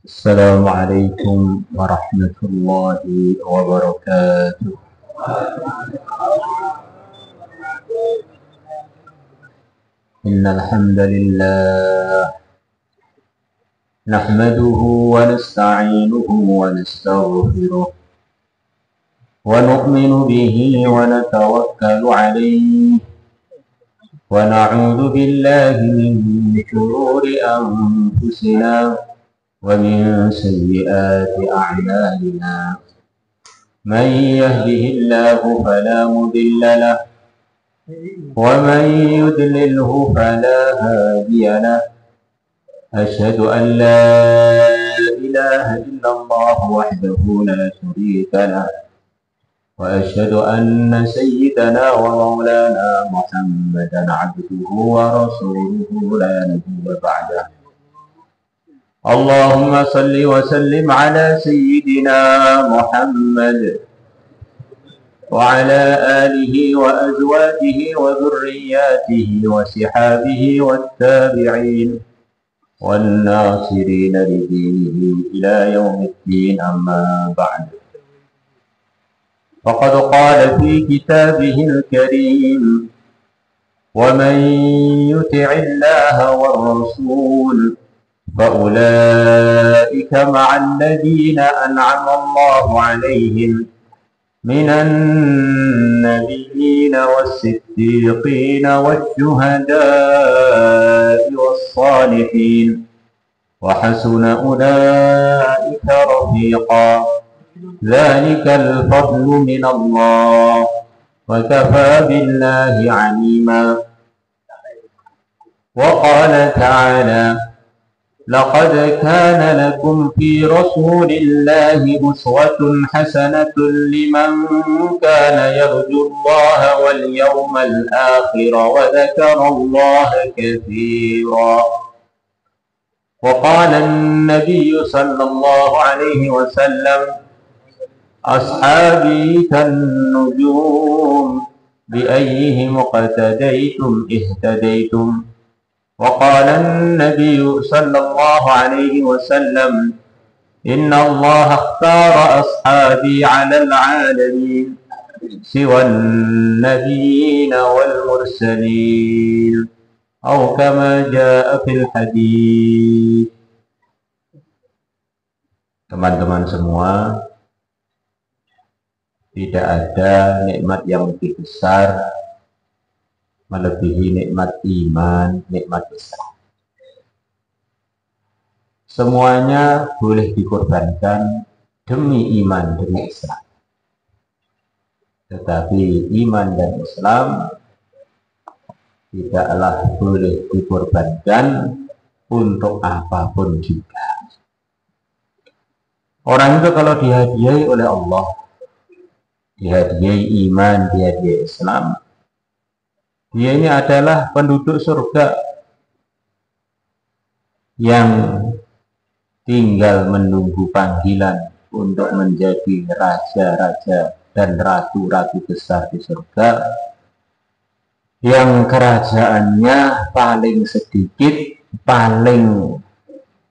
السلام عليكم ورحمة الله وبركاته. إن الحمد لله نحمده ونستعينه ونستغفره ونؤمن به ونتوكل عليه ونعوذ بالله من شرور أنفسنا ومن سيئات أعمالنا. من يهده الله فلا مضل له ومن يضلله فلا هادي له. أشهد أن لا إله إلا الله وحده لا شريك له وأشهد أن سيدنا ومولانا محمدا عبده ورسوله لا نبي بعده. اللهم صل وسلم على سيدنا محمد وعلى آله وأزواجه وذرياته وصحابه والتابعين والناصرين لدينه إلى يوم الدين. أما بعد، فقد قال في كتابه الكريم: ومن يطع الله والرسول فأولئك مع الذين أنعم الله عليهم من النبيين والصديقين والشهداء والصالحين وحسن أولئك رفيقا. ذلك الفضل من الله وكفى بالله عليما. وقال تعالى: لقد كان لكم في رسول الله أسوة حسنة لمن كان يرجو الله واليوم الآخر وذكر الله كثيرا. وقال النبي صلى الله عليه وسلم: أصحابي كالنجوم بأيهم اقتديتم اهتديتم. وقال النبي صلى الله عليه وسلم: إن الله اختار أصحابي على العالمين سوى النبيين والمرسلين، أو كما جاء في الحديث. Teman-teman semua, tidak ada nikmat yang lebih besar melebihi nikmat iman, nikmat Islam. Semuanya boleh dikorbankan demi iman, demi Islam. Tetapi iman dan Islam tidaklah boleh dikorbankan untuk apapun juga. Orang itu kalau dihadiahi oleh Allah, dihadiahi iman, dihadiahi Islam, dia ini adalah penduduk surga yang tinggal menunggu panggilan untuk menjadi raja-raja dan ratu-ratu besar di surga, yang kerajaannya paling sedikit, paling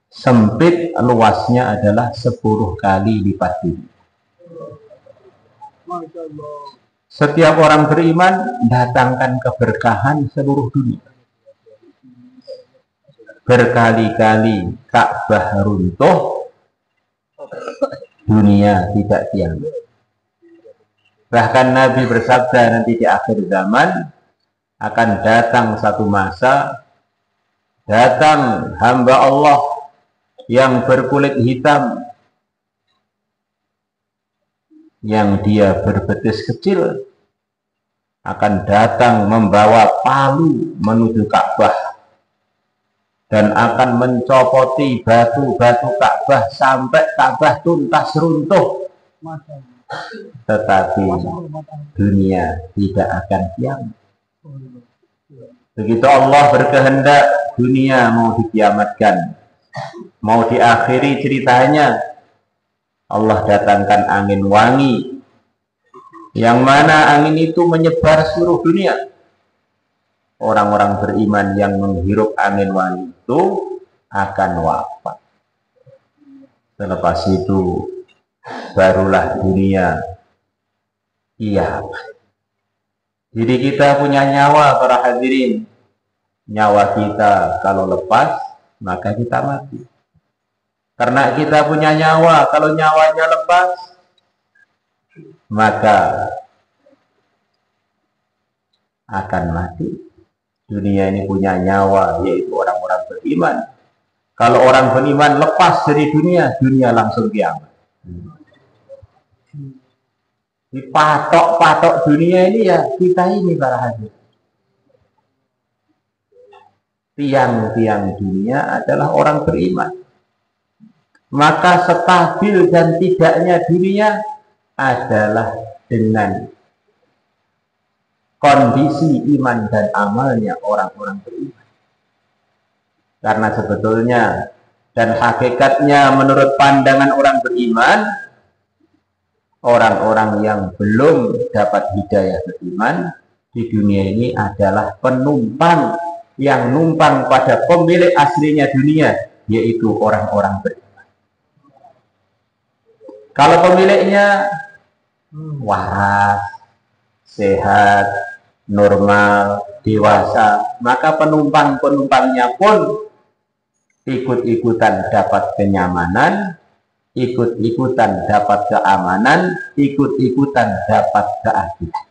sempit, luasnya adalah 10 kali lipat bumi. Setiap orang beriman datangkan keberkahan seluruh dunia. Berkali-kali Ka'bah runtuh, dunia tidak diam. Bahkan Nabi bersabda, nanti di akhir zaman akan datang satu masa, datang hamba Allah yang berkulit hitam, yang dia berbetis kecil, akan datang membawa palu menuju Ka'bah dan akan mencopoti batu-batu Ka'bah sampai Ka'bah tuntas runtuh. Tetapi dunia tidak akan diam. Begitu Allah berkehendak dunia mau dikiamatkan, mau diakhiri ceritanya, Allah datangkan angin wangi, yang mana angin itu menyebar seluruh dunia. orang-orang beriman yang menghirup angin wangi itu akan wafat. Selepas itu barulah dunia kiamat. Jadi kita punya nyawa para hadirin. Nyawa kita kalau lepas maka kita mati. Karena kita punya nyawa, kalau nyawanya lepas maka akan mati. Dunia ini punya nyawa, yaitu orang-orang beriman. Kalau orang beriman lepas dari dunia, dunia langsung kiamat. Dipatok-patok dunia ini ya kita ini para hadirin. Tiang-tiang dunia adalah orang beriman. Maka stabil dan tidaknya dunia adalah dengan kondisi iman dan amalnya orang-orang beriman. Karena sebetulnya dan hakikatnya menurut pandangan orang beriman, orang-orang yang belum dapat hidayah beriman di dunia ini adalah penumpang yang numpang pada pemilik aslinya dunia, yaitu orang-orang beriman. Kalau pemiliknya waras, sehat, normal, dewasa, maka penumpang-penumpangnya pun ikut-ikutan dapat kenyamanan, ikut-ikutan dapat keamanan, ikut-ikutan dapat keadilan.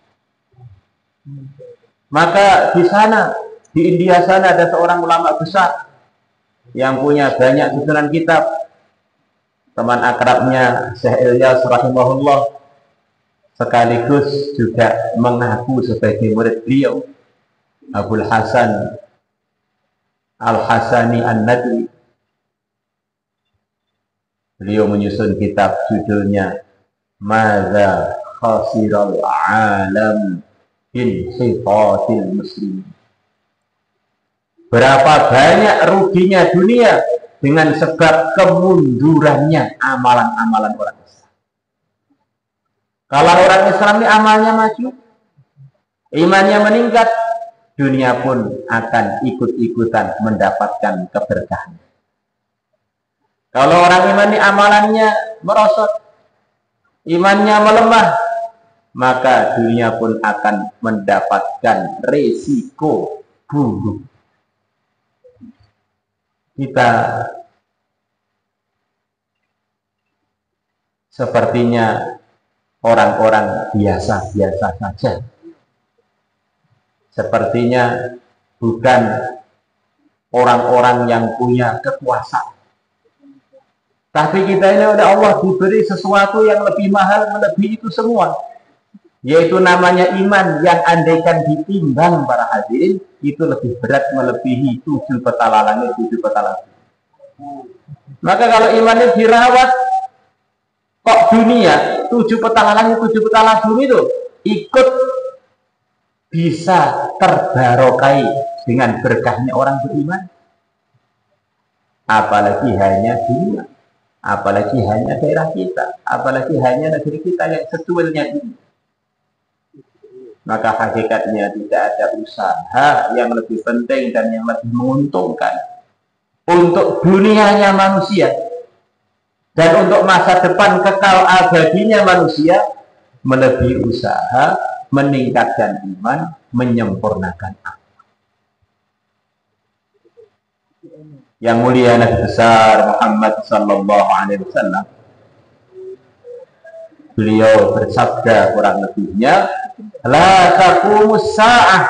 Maka di sana, di India sana ada seorang ulama besar yang punya banyak susunan kitab. Teman akrabnya Syekh Ilyas rahimahullah sekaligus juga mengaku sebagai murid beliau, Abul Hasan Al-Hasani An-Nadwi. Beliau menyusun kitab judulnya Madza Khasiral Alam Inhitatil Muslim. Berapa banyak ruginya dunia dengan sebab kemundurannya amalan-amalan orang Islam. Kalau orang Islam ini amalnya maju, imannya meningkat, dunia pun akan ikut-ikutan mendapatkan keberkahan. Kalau orang iman ini amalannya merosot, imannya melemah, maka dunia pun akan mendapatkan resiko buruk. Kita sepertinya orang-orang biasa-biasa saja. Sepertinya bukan orang-orang yang punya kekuasaan. Tapi kita ini oleh Allah diberi sesuatu yang lebih mahal, melebihi itu semua. Yaitu namanya iman, yang andaikan ditimbang para hadirin, itu lebih berat melebihi 7 petala langit, 7 petala bumi. Maka kalau iman ini dirawat, kok dunia 7 petala langit, 7 petala bumi itu ikut bisa terbarokai dengan berkahnya orang beriman. Apalagi hanya dunia, apalagi hanya daerah kita, apalagi hanya negeri kita yang secuilnya ini. Maka hakikatnya tidak ada usaha yang lebih penting dan yang lebih menguntungkan untuk dunianya manusia dan untuk masa depan kekal abadinya manusia melebihi usaha meningkatkan iman, menyempurnakan amal. Yang mulia Nabi besar Muhammad sallallahu alaihi wasallam, beliau bersabda kurang lebihnya, la taqumus sa'ah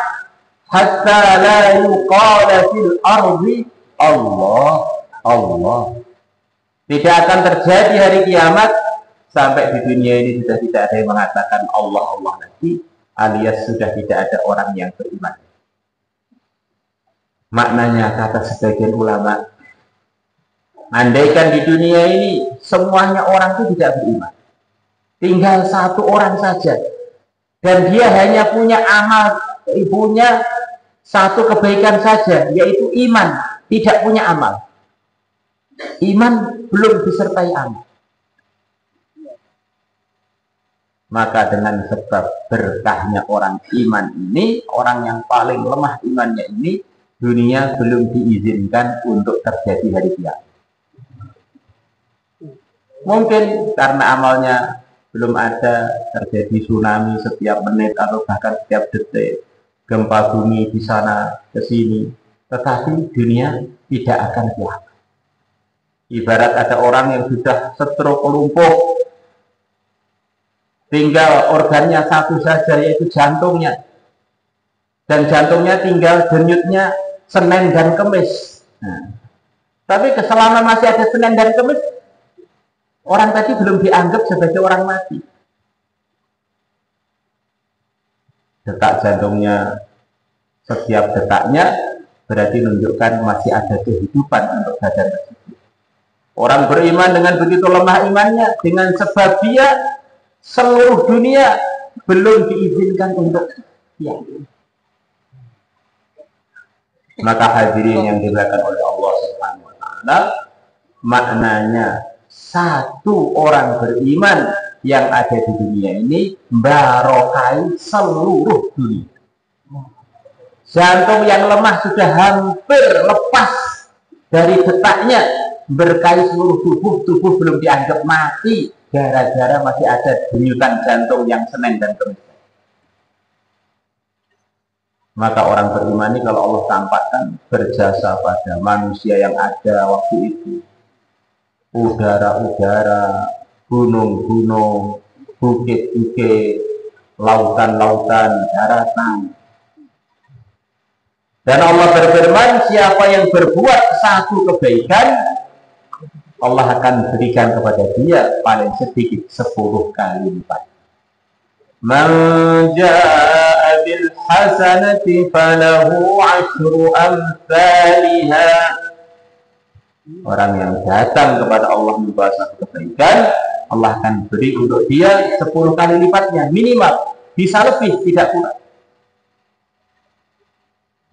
hatta la yuqala fil ardi Allah Allah. Tidak akan terjadi hari kiamat sampai di dunia ini sudah tidak ada yang mengatakan Allah Allah lagi, alias sudah tidak ada orang yang beriman. Maknanya kata sebagian ulama, andaikan di dunia ini semuanya orang itu tidak beriman, tinggal 1 orang saja, dan dia hanya punya amal, punya 1 kebaikan saja, yaitu iman, tidak punya amal. Iman belum disertai amal. Maka dengan sebab berkahnya orang iman ini, orang yang paling lemah imannya ini, dunia belum diizinkan untuk terjadi hari kiamat. Mungkin karena amalnya belum ada, terjadi tsunami setiap menit atau bahkan setiap detik, gempa bumi di sana ke sini, tetapi dunia tidak akan kiamat. Ibarat ada orang yang sudah stroke lumpuh, tinggal organnya satu saja, yaitu jantungnya. Dan jantungnya tinggal denyutnya Senin dan Kamis. Nah, tapi selama masih ada Senin dan Kamis, orang tadi belum dianggap sebagai orang mati. Detak jantungnya setiap detaknya berarti menunjukkan masih ada kehidupan untuk badan tersebut. Orang beriman dengan begitu lemah imannya, dengan sebab dia seluruh dunia belum diizinkan untuk ya. Maka hadirin yang dimuliakan oleh Allah Subhanahu wa taala, maknanya satu orang beriman yang ada di dunia ini barokai seluruh dunia. Jantung yang lemah sudah hampir lepas dari detaknya, berkait seluruh tubuh, tubuh belum dianggap mati gara-gara masih ada denyutan jantung yang Senin dan Kamis. Maka orang beriman ini kalau Allah tampakkan berjasa pada manusia yang ada waktu itu, udara-udara, gunung-gunung, bukit-bukit, lautan-lautan, daratan. Dan Allah berfirman, siapa yang berbuat satu kebaikan, Allah akan berikan kepada dia paling sedikit 10 kali lipat. Man jaa'a bil hasanati falahu 'asyru amsalha. Orang yang datang kepada Allah membawa satu kebaikan, Allah akan beri untuk dia 10 kali lipatnya minimal, bisa lebih, tidak kurang.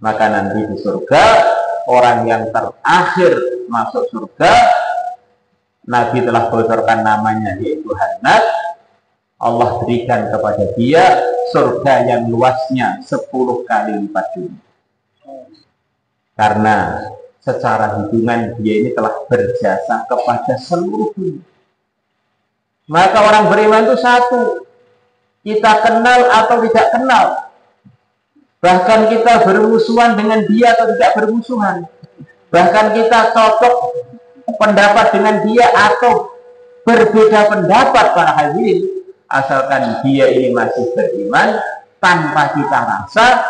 Maka nanti di surga, orang yang terakhir masuk surga, Nabi telah bocorkan namanya, yaitu Hanat. Allah berikan kepada dia surga yang luasnya 10 kali lipat dunia. Karena secara hitungan dia ini telah berjasa kepada seluruh dunia. Maka orang beriman itu satu, kita kenal atau tidak kenal, bahkan kita bermusuhan dengan dia atau tidak bermusuhan, bahkan kita cocok pendapat dengan dia atau berbeda pendapat, para hadirin, asalkan dia ini masih beriman, tanpa kita rasa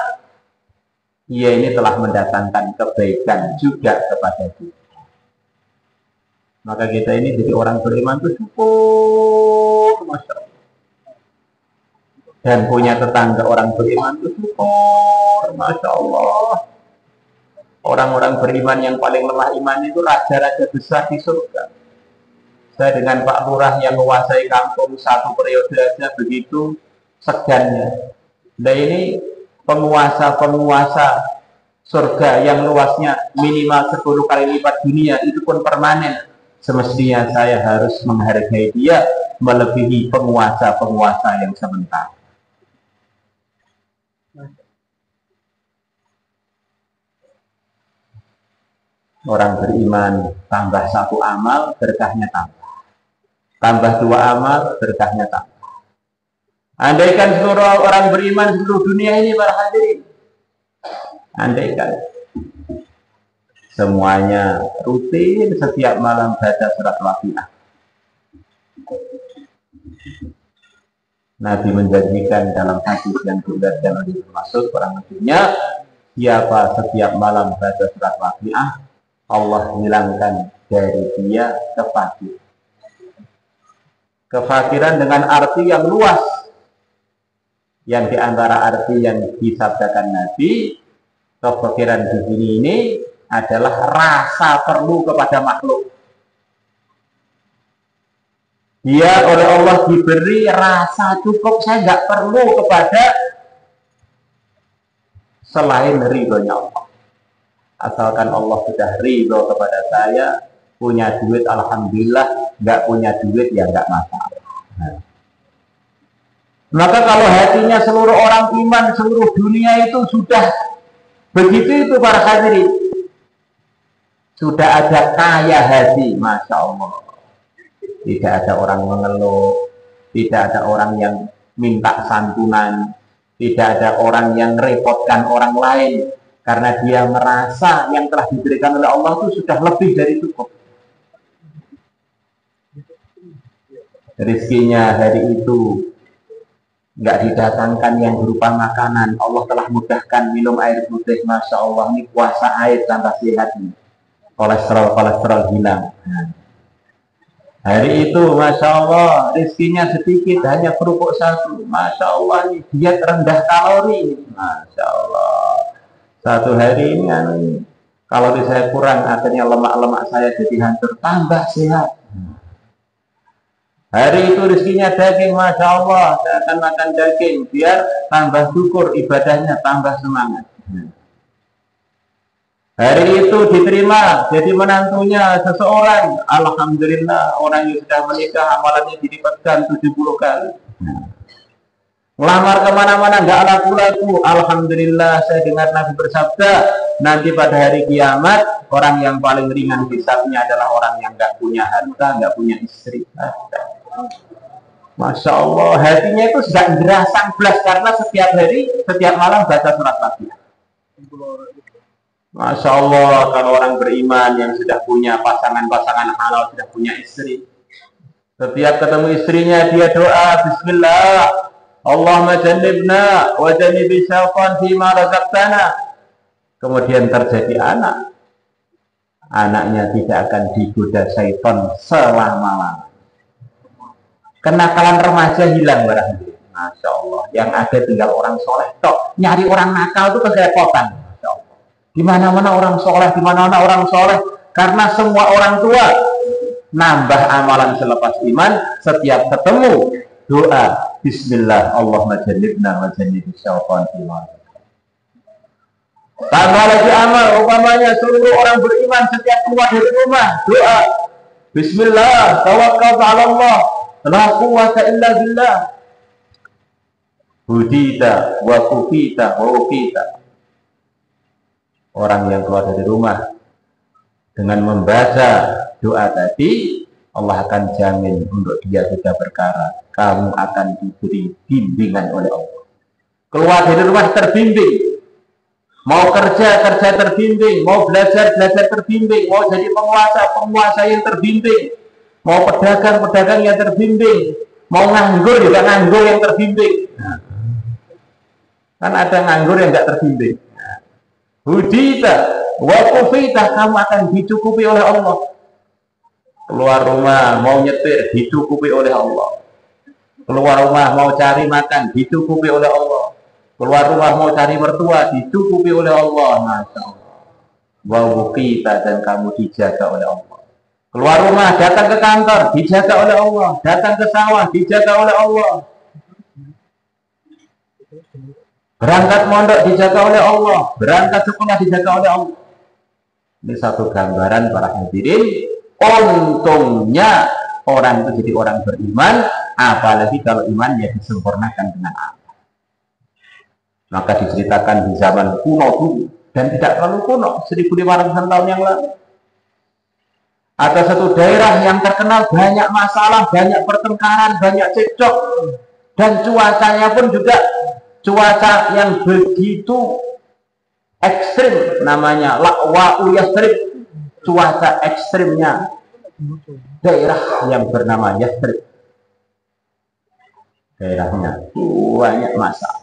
dia ini telah mendatangkan kebaikan juga kepada kita. Maka kita ini jadi orang beriman itu syukur, Masya Allah. Dan punya tetangga orang beriman itu syukur, Masya Allah. Orang-orang beriman yang paling lemah iman itu raja-raja besar di surga. Saya dengan Pak Lurah yang menguasai kampung 1 periode saja begitu segannya. Nah ini penguasa-penguasa surga yang luasnya minimal 10 kali lipat dunia, itu pun permanen. Semestinya saya harus menghargai dia melebihi penguasa-penguasa yang sementara. Orang beriman tambah 1 amal, berkahnya tambah. Tambah 2 amal, berkahnya tambah. Andaikan seluruh orang beriman seluruh dunia ini, para hadirin, andaikan semuanya rutin setiap malam baca surat Waqiah, Nabi menjanjikan dalam hadis yang diriwayatkan oleh Ibnu Mas'ud, kurang lebihnya, siapa setiap malam baca surat Waqiah, Allah hilangkan dari dia kefakiran. Kefakiran dengan arti yang luas. Yang diantara arti yang disabdakan Nabi, kefakiran di sini ini adalah rasa perlu kepada makhluk. Dia oleh Allah diberi rasa cukup, saya nggak perlu kepada selain ridhonya Allah. Asalkan Allah sudah ridho kepada saya, punya duit alhamdulillah, nggak punya duit ya nggak masalah. Nah. Maka kalau hatinya seluruh orang iman, seluruh dunia itu sudah begitu itu para hadirin, sudah ada kaya hati, Masya Allah. Tidak ada orang mengeluh, tidak ada orang yang minta santunan, tidak ada orang yang repotkan orang lain, karena dia merasa yang telah diberikan oleh Allah itu sudah lebih dari cukup. Rizkinya hari itu nggak didatangkan yang berupa makanan, Allah telah mudahkan minum air putih, Masya Allah, ini puasa air tambah sehat, kolesterol hilang. Hari itu, Masya Allah, rizkinya sedikit, hanya kerupuk satu. Masya Allah, ini diet rendah kalori. Masya Allah. Satu hari ini, kalori saya kurang, akhirnya lemak-lemak saya jadi hancur, tambah sehat. Hari itu rizkinya daging, Masya Allah, saya akan makan daging, biar tambah syukur, ibadahnya tambah semangat. Hari itu diterima jadi menantunya seseorang. Alhamdulillah, orang yang sudah menikah amalannya dilipatkan 70 kali. Ngelamar kemana-mana nggak laku-laku. Alhamdulillah, saya dengar Nabi bersabda, nanti pada hari kiamat orang yang paling ringan hisabnya adalah orang yang nggak punya harta, nggak punya istri. Masya Allah, hatinya itu sudah gerasang belas karena setiap hari, setiap malam baca surat Fatihah. Masya Allah, kalau orang beriman yang sudah punya pasangan-pasangan halal, sudah punya istri, setiap ketemu istrinya dia doa Bismillah, Allahumma jannibna wa jannibi syaitan fima razaqtana. Kemudian terjadi anak, anaknya tidak akan digoda syaitan selama-lamanya. Kenakalan remaja hilang barangkali. Masya Allah, yang ada tinggal orang soleh tok. Nyari orang nakal itu kerepotan. Di mana-mana orang soleh, di mana-mana orang soleh, karena semua orang tua nambah amalan selepas iman, setiap ketemu doa Bismillah, Allahumma jannibna wa jannibi syaitan fima. Tambah lagi amal, umpamanya seluruh orang beriman setiap keluar dari rumah doa Bismillah, tawakkaltu 'ala Allah, la quwwata illa billah, hudita wa kufita wa ukita. Orang yang keluar dari rumah dengan membaca doa tadi, Allah akan jamin untuk dia sudah perkara, kamu akan diberi bimbingan oleh Allah. Keluar dari rumah terbimbing, mau kerja terbimbing, mau belajar terbimbing, mau jadi penguasa yang terbimbing, mau pedagang yang terbimbing, mau nganggur juga nganggur yang terbimbing. Kan ada nganggur yang nggak terbimbing. Hudita wa kufita, kamu akan dicukupi oleh Allah. Keluar rumah mau nyetir dicukupi oleh Allah. Keluar rumah mau cari makan dicukupi oleh Allah. Keluar rumah mau cari mertua dicukupi oleh Allah. Masya Allah. Wa kufita, dan kamu dijaga oleh Allah. Keluar rumah datang ke kantor dijaga oleh Allah. Datang ke sawah dijaga oleh Allah. Berangkat mondok dijaga oleh Allah, berangkat sekolah dijaga oleh Allah. Ini satu gambaran para hadirin, untungnya orang itu jadi orang beriman, apalagi kalau imannya disempurnakan dengan amal. Maka diceritakan di zaman kuno dulu, dan tidak terlalu kuno, 1500 tahun yang lalu. Ada satu daerah yang terkenal banyak masalah, banyak pertengkaran, banyak cekcok, dan cuacanya pun juga cuaca yang begitu ekstrim, namanya la'wa'u Yasrib, cuaca ekstrimnya daerah yang bernama Yasrib. Daerahnya banyak masalah.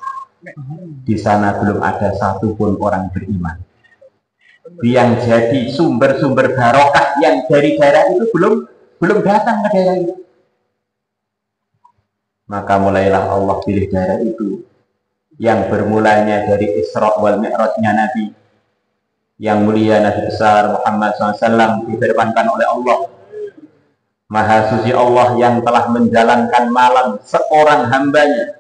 Di sana belum ada satupun orang beriman. Yang jadi sumber-sumber barokah yang dari daerah itu belum datang ke daerah itu. Maka mulailah Allah pilih daerah itu, yang bermulanya dari Isra wal Mi'rajnya Nabi yang mulia, Nabi besar Muhammad SAW, difirmankan oleh Allah, Maha Suci Allah yang telah menjalankan malam seorang hambanya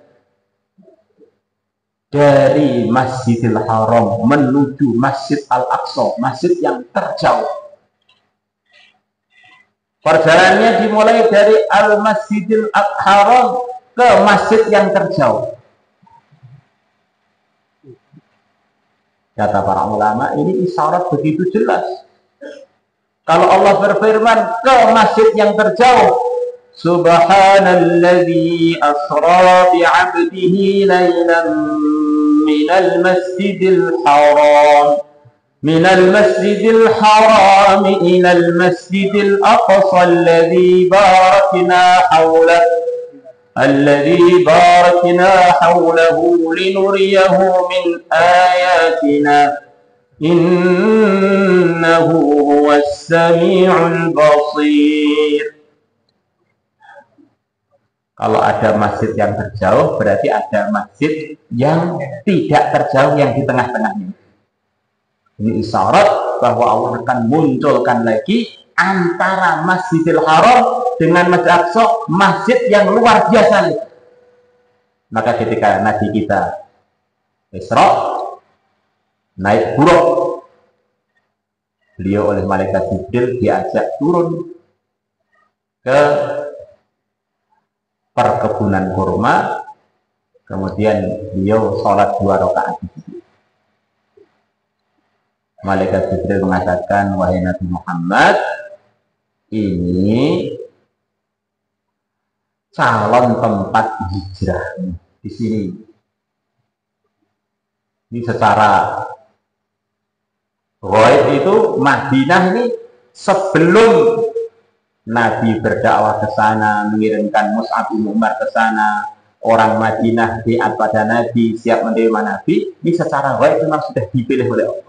dari Masjidil Haram menuju Masjid Al-Aqsa, masjid yang terjauh. Perjalanannya dimulai dari Al-Masjidil Haram ke masjid yang terjauh. Kata para ulama, ini isyarat begitu jelas. Kalau Allah berfirman ke masjid yang terjauh, Subhanalladzi asra bi'abdihi laylan minal masjidil haram ilal masjidil aqsa alladzi barakna hawlahu linuriyahu min ayatina innahu huwas sami'ul basir. Kalau ada masjid yang terjauh, berarti ada masjid yang tidak terjauh yang di tengah-tengahnya. Ini isyarat bahwa Allah akan munculkan lagi antara Masjidil Haram dengan Masjid Aqsa, masjid yang luar biasa. Maka ketika Nabi kita Isra naik buruk, beliau oleh malaikat Jibril diajak turun ke perkebunan kurma, kemudian beliau sholat 2 rakaat. Malaikat Jibril mengatakan, wahai Nabi Muhammad, ini calon tempat hijrah di sini. Ini secara ghaib itu Madinah ini sebelum Nabi berdakwah ke sana, mengirimkan Mus'ab bin Umar ke sana, orang Madinah taat pada Nabi, siap menerima Nabi, ini secara ghaib memang sudah dipilih oleh Allah.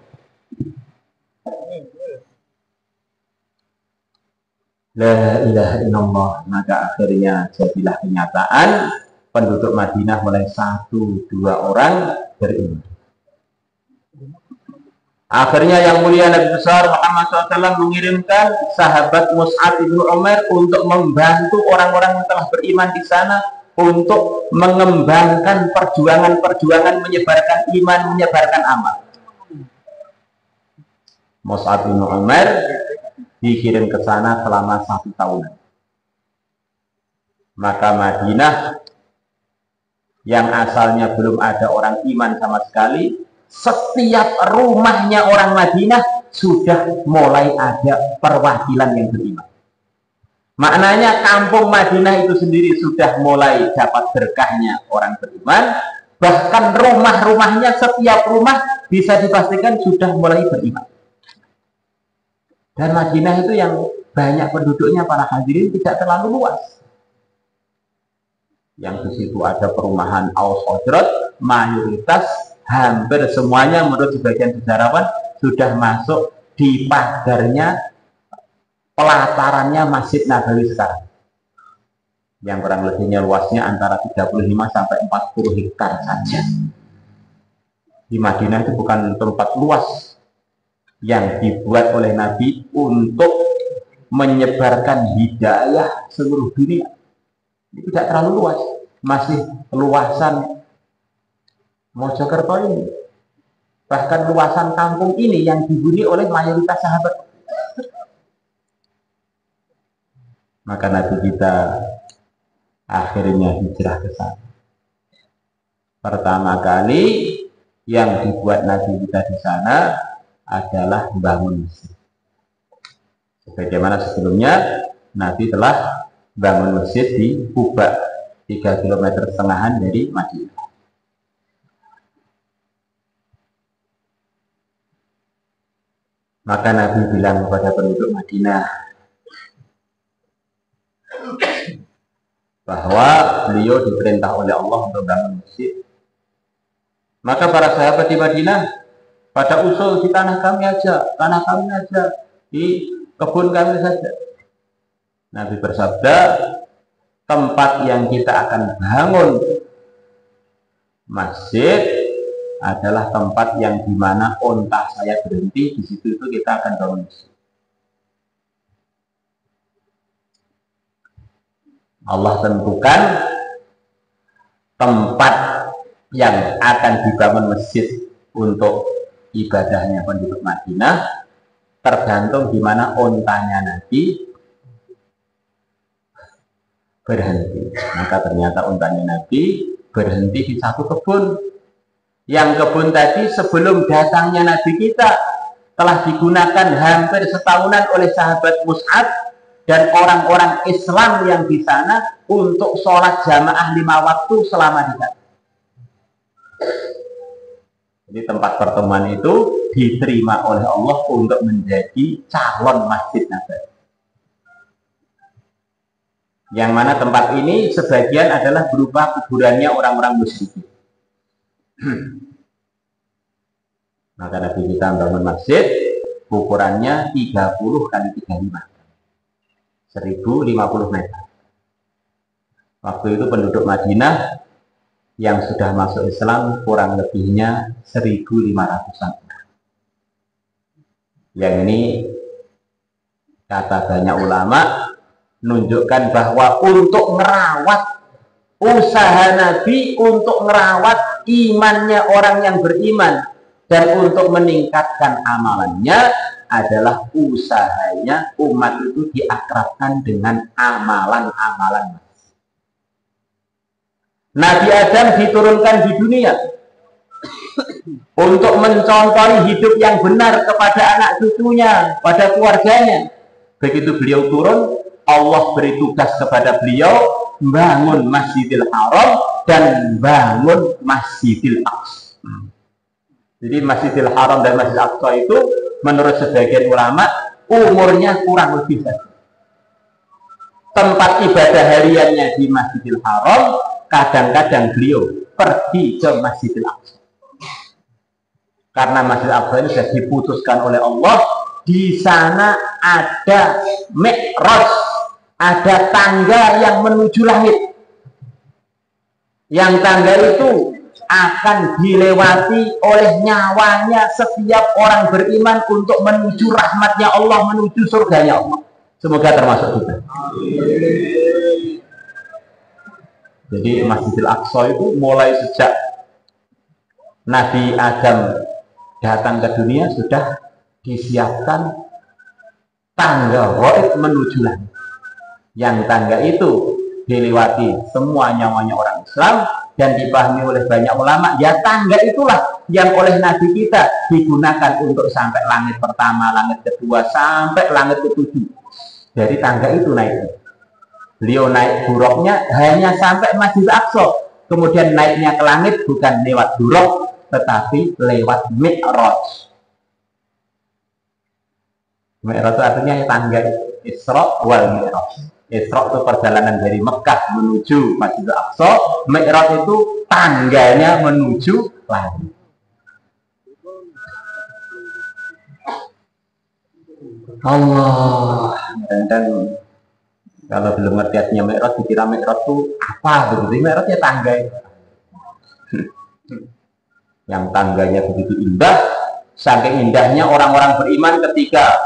La ilaha illallah. Maka akhirnya jadilah kenyataan penduduk Madinah mulai 1-2 orang beriman. Akhirnya yang mulia Nabi besar Muhammad SAW mengirimkan sahabat Mus'ab bin Umar untuk membantu orang-orang yang telah beriman di sana untuk mengembangkan perjuangan menyebarkan iman, menyebarkan amal. Mus'ab bin Umar dikirim ke sana selama 1 tahun. Maka Madinah yang asalnya belum ada orang iman sama sekali, setiap rumahnya orang Madinah sudah mulai ada perwakilan yang beriman. Maknanya kampung Madinah itu sendiri sudah mulai dapat berkahnya orang beriman. Bahkan rumah-rumahnya, setiap rumah bisa dipastikan sudah mulai beriman. Dan Madinah itu yang banyak penduduknya, para hadirin, tidak terlalu luas. Yang di situ ada perumahan Aus Khazraj, mayoritas hampir semuanya menurut sebagian sejarawan sudah masuk di pagarnya, pelatarannya Masjid Nabawi sekarang. Yang kurang lebihnya luasnya antara 35 sampai 40 hektar saja. Di Madinah itu bukan tempat luas yang dibuat oleh Nabi untuk menyebarkan hidayah seluruh dunia. Ini tidak terlalu luas, masih luasan Mojokerto ini. Bahkan luasan kampung ini yang dihuni oleh mayoritas sahabat. Maka Nabi kita akhirnya hijrah ke sana. Pertama kali yang dibuat Nabi kita di sana adalah bangun masjid. Sebagaimana sebelumnya Nabi telah bangun masjid di Kuba, 3,5 km dari Madinah. Maka Nabi bilang kepada penduduk Madinah bahwa beliau diperintah oleh Allah untuk bangun masjid. Maka para sahabat di Madinah pada usul, di tanah kami aja, di kebun kami saja. Nabi bersabda, tempat yang kita akan bangun masjid adalah tempat yang dimana unta saya berhenti, di situ itu kita akan bangun masjid. Allah tentukan tempat yang akan dibangun masjid untuk ibadahnya penduduk Madinah tergantung di mana ontanya Nabi berhenti. Maka ternyata untanya Nabi berhenti di satu kebun. Yang kebun tadi sebelum datangnya Nabi kita telah digunakan hampir setahunan oleh sahabat Mus'ab dan orang-orang Islam yang di sana untuk sholat jamaah 5 waktu selama di sana. Jadi tempat pertemuan itu diterima oleh Allah untuk menjadi calon masjid Nabawi. Yang mana tempat ini sebagian adalah berupa kuburannya orang-orang musyrikin. Maka Nabi kita membangun masjid ukurannya 30 kali 35, 1050 meter. Waktu itu penduduk Madinah yang sudah masuk Islam kurang lebihnya 1.500-an. Yang ini kata banyak ulama menunjukkan bahwa untuk merawat usaha Nabi untuk merawat imannya orang yang beriman dan untuk meningkatkan amalannya adalah usahanya umat itu diakrabkan dengan amalan-amalan. Nabi Adam diturunkan di dunia untuk mencontohi hidup yang benar kepada anak cucunya, pada keluarganya. Begitu beliau turun, Allah beri tugas kepada beliau bangun Masjidil Haram dan bangun Masjidil Aqsa. Jadi Masjidil Haram dan Masjidil Aqsa itu menurut sebagian ulama umurnya kurang lebih saja. Tempat ibadah hariannya di Masjidil Haram, kadang-kadang beliau pergi ke Masjidil Aqsa. Karena Masjidil Aqsa ini sudah diputuskan oleh Allah, di sana ada Mi'raj, ada tangga yang menuju langit. Yang tangga itu akan dilewati oleh nyawanya setiap orang beriman untuk menuju rahmatnya Allah, menuju surganya Allah. Semoga termasuk kita. Jadi Masjidil Aqsa itu mulai sejak Nabi Adam datang ke dunia sudah disiapkan tangga ghaib menuju langit. Yang tangga itu dilewati semua nyawanya orang Islam dan dipahami oleh banyak ulama. Ya tangga itulah yang oleh Nabi kita digunakan untuk sampai langit pertama, langit kedua, sampai langit ketujuh. Dari tangga itu naik. Beliau naik buruknya hanya sampai Masjidil Aqsa. Kemudian naiknya ke langit bukan lewat buruk, tetapi lewat Mi'raj. Mi'raj itu artinya tangga Isra wal Mi'raj. Isra itu perjalanan dari Mekah menuju Masjidil Aqsa. Mi'raj itu tangganya menuju langit. Allah. Dan kalau belum ngerti artinya Mi'raj, dikira Mi'raj itu apa begitu? Mi'raj ya tangga itu. Yang tangganya begitu indah, saking indahnya orang-orang beriman ketika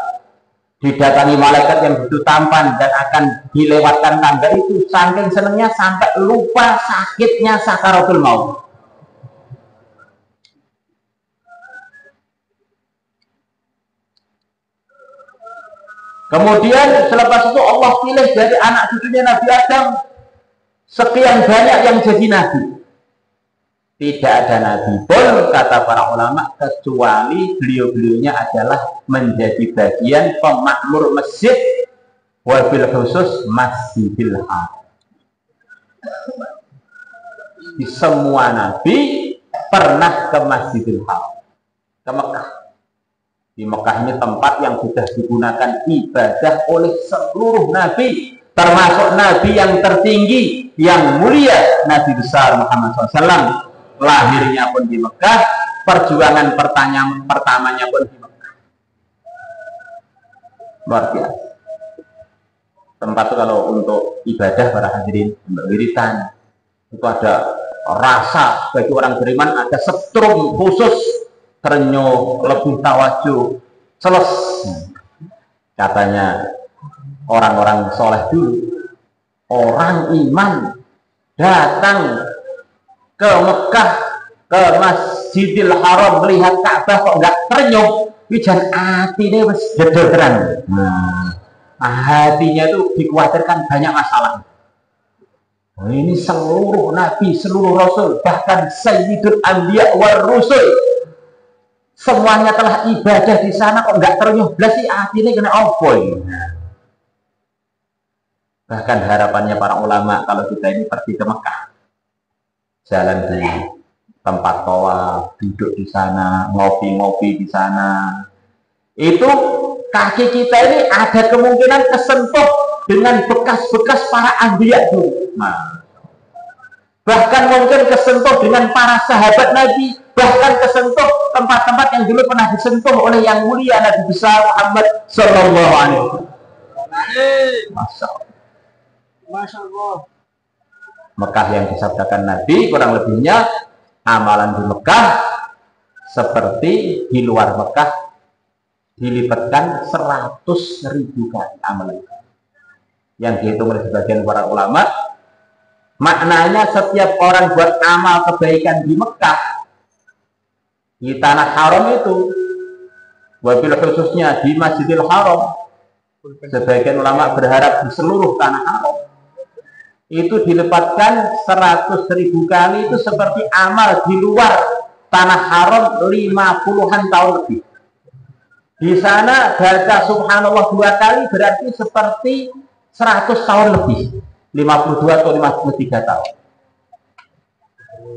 didatangi malaikat yang begitu tampan dan akan dilewatkan tangga itu, saking senangnya sampai lupa sakitnya sakaratul maut. Kemudian selepas itu Allah pilih dari anak cucunya Nabi Adam sekian banyak yang jadi nabi. Tidak ada nabi pun, kata para ulama, kecuali beliau-beliaunya adalah menjadi bagian pemakmur masjid, wabil khusus Masjidil Haram. Di semua nabi pernah ke Masjidil Haram, ke Mekah. Di Mekah ini tempat yang sudah digunakan ibadah oleh seluruh nabi, termasuk nabi yang tertinggi, yang mulia, Nabi besar Muhammad SAW. Lahirnya pun di Mekah, perjuangan pertamanya pun di Mekah. Luar biasa. Tempat itu kalau untuk ibadah para hadirin, untuk wiritan, itu ada rasa bagi orang beriman, ada setrum khusus, terenyuh, lebih tawajuh, katanya orang-orang soleh dulu, orang iman datang ke Mekah, ke Masjidil Haram melihat Ka'bah kok nggak terenyuh, wijan hati ini wis jeder terang. Hatinya itu dikhawatirkan banyak masalah. Ini seluruh nabi, seluruh rasul, bahkan sayyidul anbiya war rusul, semuanya telah ibadah di sana, kok nggak ternyoblas sih, akhirnya kena apa ini? Bahkan harapannya para ulama kalau kita ini pergi ke Mekah, jalan di tempat tawaf, duduk di sana, ngopi-ngopi di sana, itu kaki kita ini ada kemungkinan kesentuh dengan bekas-bekas para anbiya dulu. Nah, bahkan mungkin kesentuh dengan para sahabat Nabi, bahkan kesentuh tempat-tempat yang dulu pernah disentuh oleh yang mulia Nabi besar Muhammad Sallallahu Alaihi Wasallam. Masya Allah. Mekah yang disabdakan Nabi kurang lebihnya amalan di Mekah seperti di luar Mekah dilipatkan 100.000 kali amalan. Yang dihitung oleh sebagian para ulama, maknanya setiap orang buat amal kebaikan di Mekah, di tanah haram itu, wabil khususnya di Masjidil Haram, sebagian ulama berharap di seluruh tanah haram, itu dilipatkan 100.000 kali, itu seperti amal di luar tanah haram 50-an tahun lebih. Di sana baca subhanallah 2 kali berarti seperti 100 tahun lebih, 52 atau 53 tahun.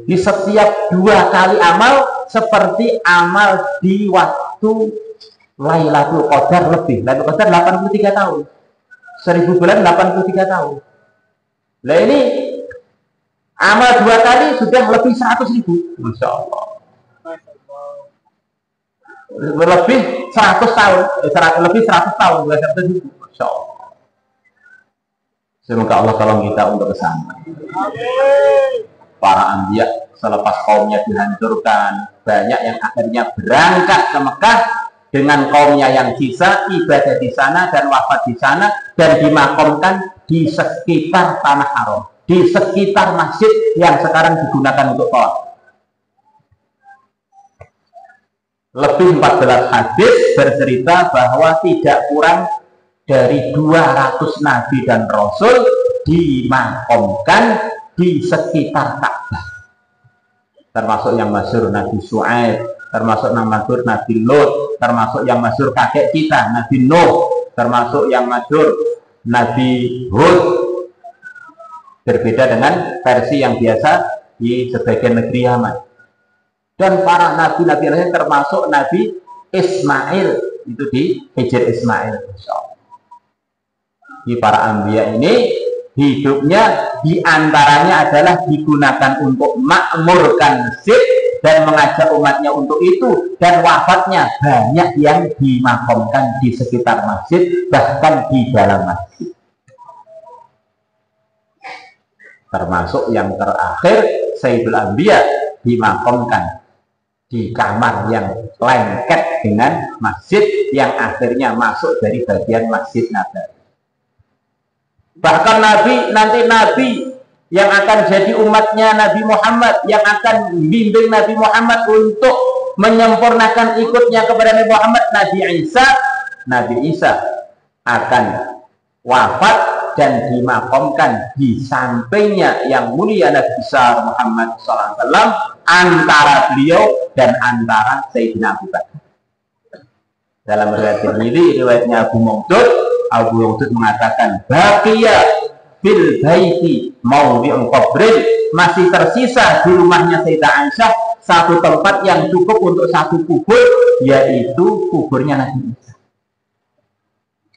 Di setiap 2 kali amal seperti amal di waktu Lailatul Qadar lebih. Lailatul Qadar 83 tahun. 1000 bulan 83 tahun. Nah ini amal 2 kali sudah lebih 100.000. Masya Allah. Lebih 100 tahun. Lebih 100 tahun. 100.000. Masya Allah. Semoga Allah tolong kita untuk kesana. Para anbiya selepas kaumnya dihancurkan, banyak yang akhirnya berangkat ke Mekah dengan kaumnya yang sisa, ibadah di sana dan wafat di sana, dan dimakamkan di sekitar tanah haram, di sekitar masjid yang sekarang digunakan untuk sholat. Lebih 14 hadis bercerita bahwa tidak kurang dari 200 nabi dan rasul dimakamkan di sekitar Ka'bah. Termasuk yang masyhur Nabi Syuaib, termasuk yang masyhur Nabi Lut, termasuk yang masyhur kakek kita Nabi Nuh, termasuk yang masyhur Nabi Hud. Berbeda dengan versi yang biasa di sebagian negeri Yaman. Dan para nabi-nabi lain termasuk Nabi Ismail, itu di Hijr Ismail. Di para anbiya ini hidupnya diantaranya adalah digunakan untuk makmurkan masjid dan mengajak umatnya untuk itu, dan wafatnya banyak yang dimakamkan di sekitar masjid, bahkan di dalam masjid. Termasuk yang terakhir Sayyidul Anbiya dimakamkan di kamar yang lengket dengan masjid yang akhirnya masuk dari bagian Masjid Nabawi. Bahkan nanti Nabi yang akan jadi umatnya Nabi Muhammad, yang akan bimbing Nabi Muhammad untuk menyempurnakan ikutnya kepada Nabi Muhammad, Nabi Isa akan wafat dan dimakamkan di sampingnya yang mulia Nabi besar Muhammad SAW, antara beliau dan antara Sayyidina Abu Bakar. Dalam riwayat ini, riwayatnya Abu Maudud mengatakan, baqiya fil baiti mawdi'un qabrin, masih tersisa di rumahnya Sayyidah Aisyah satu tempat yang cukup untuk satu kubur, yaitu kuburnya Nabi Isa.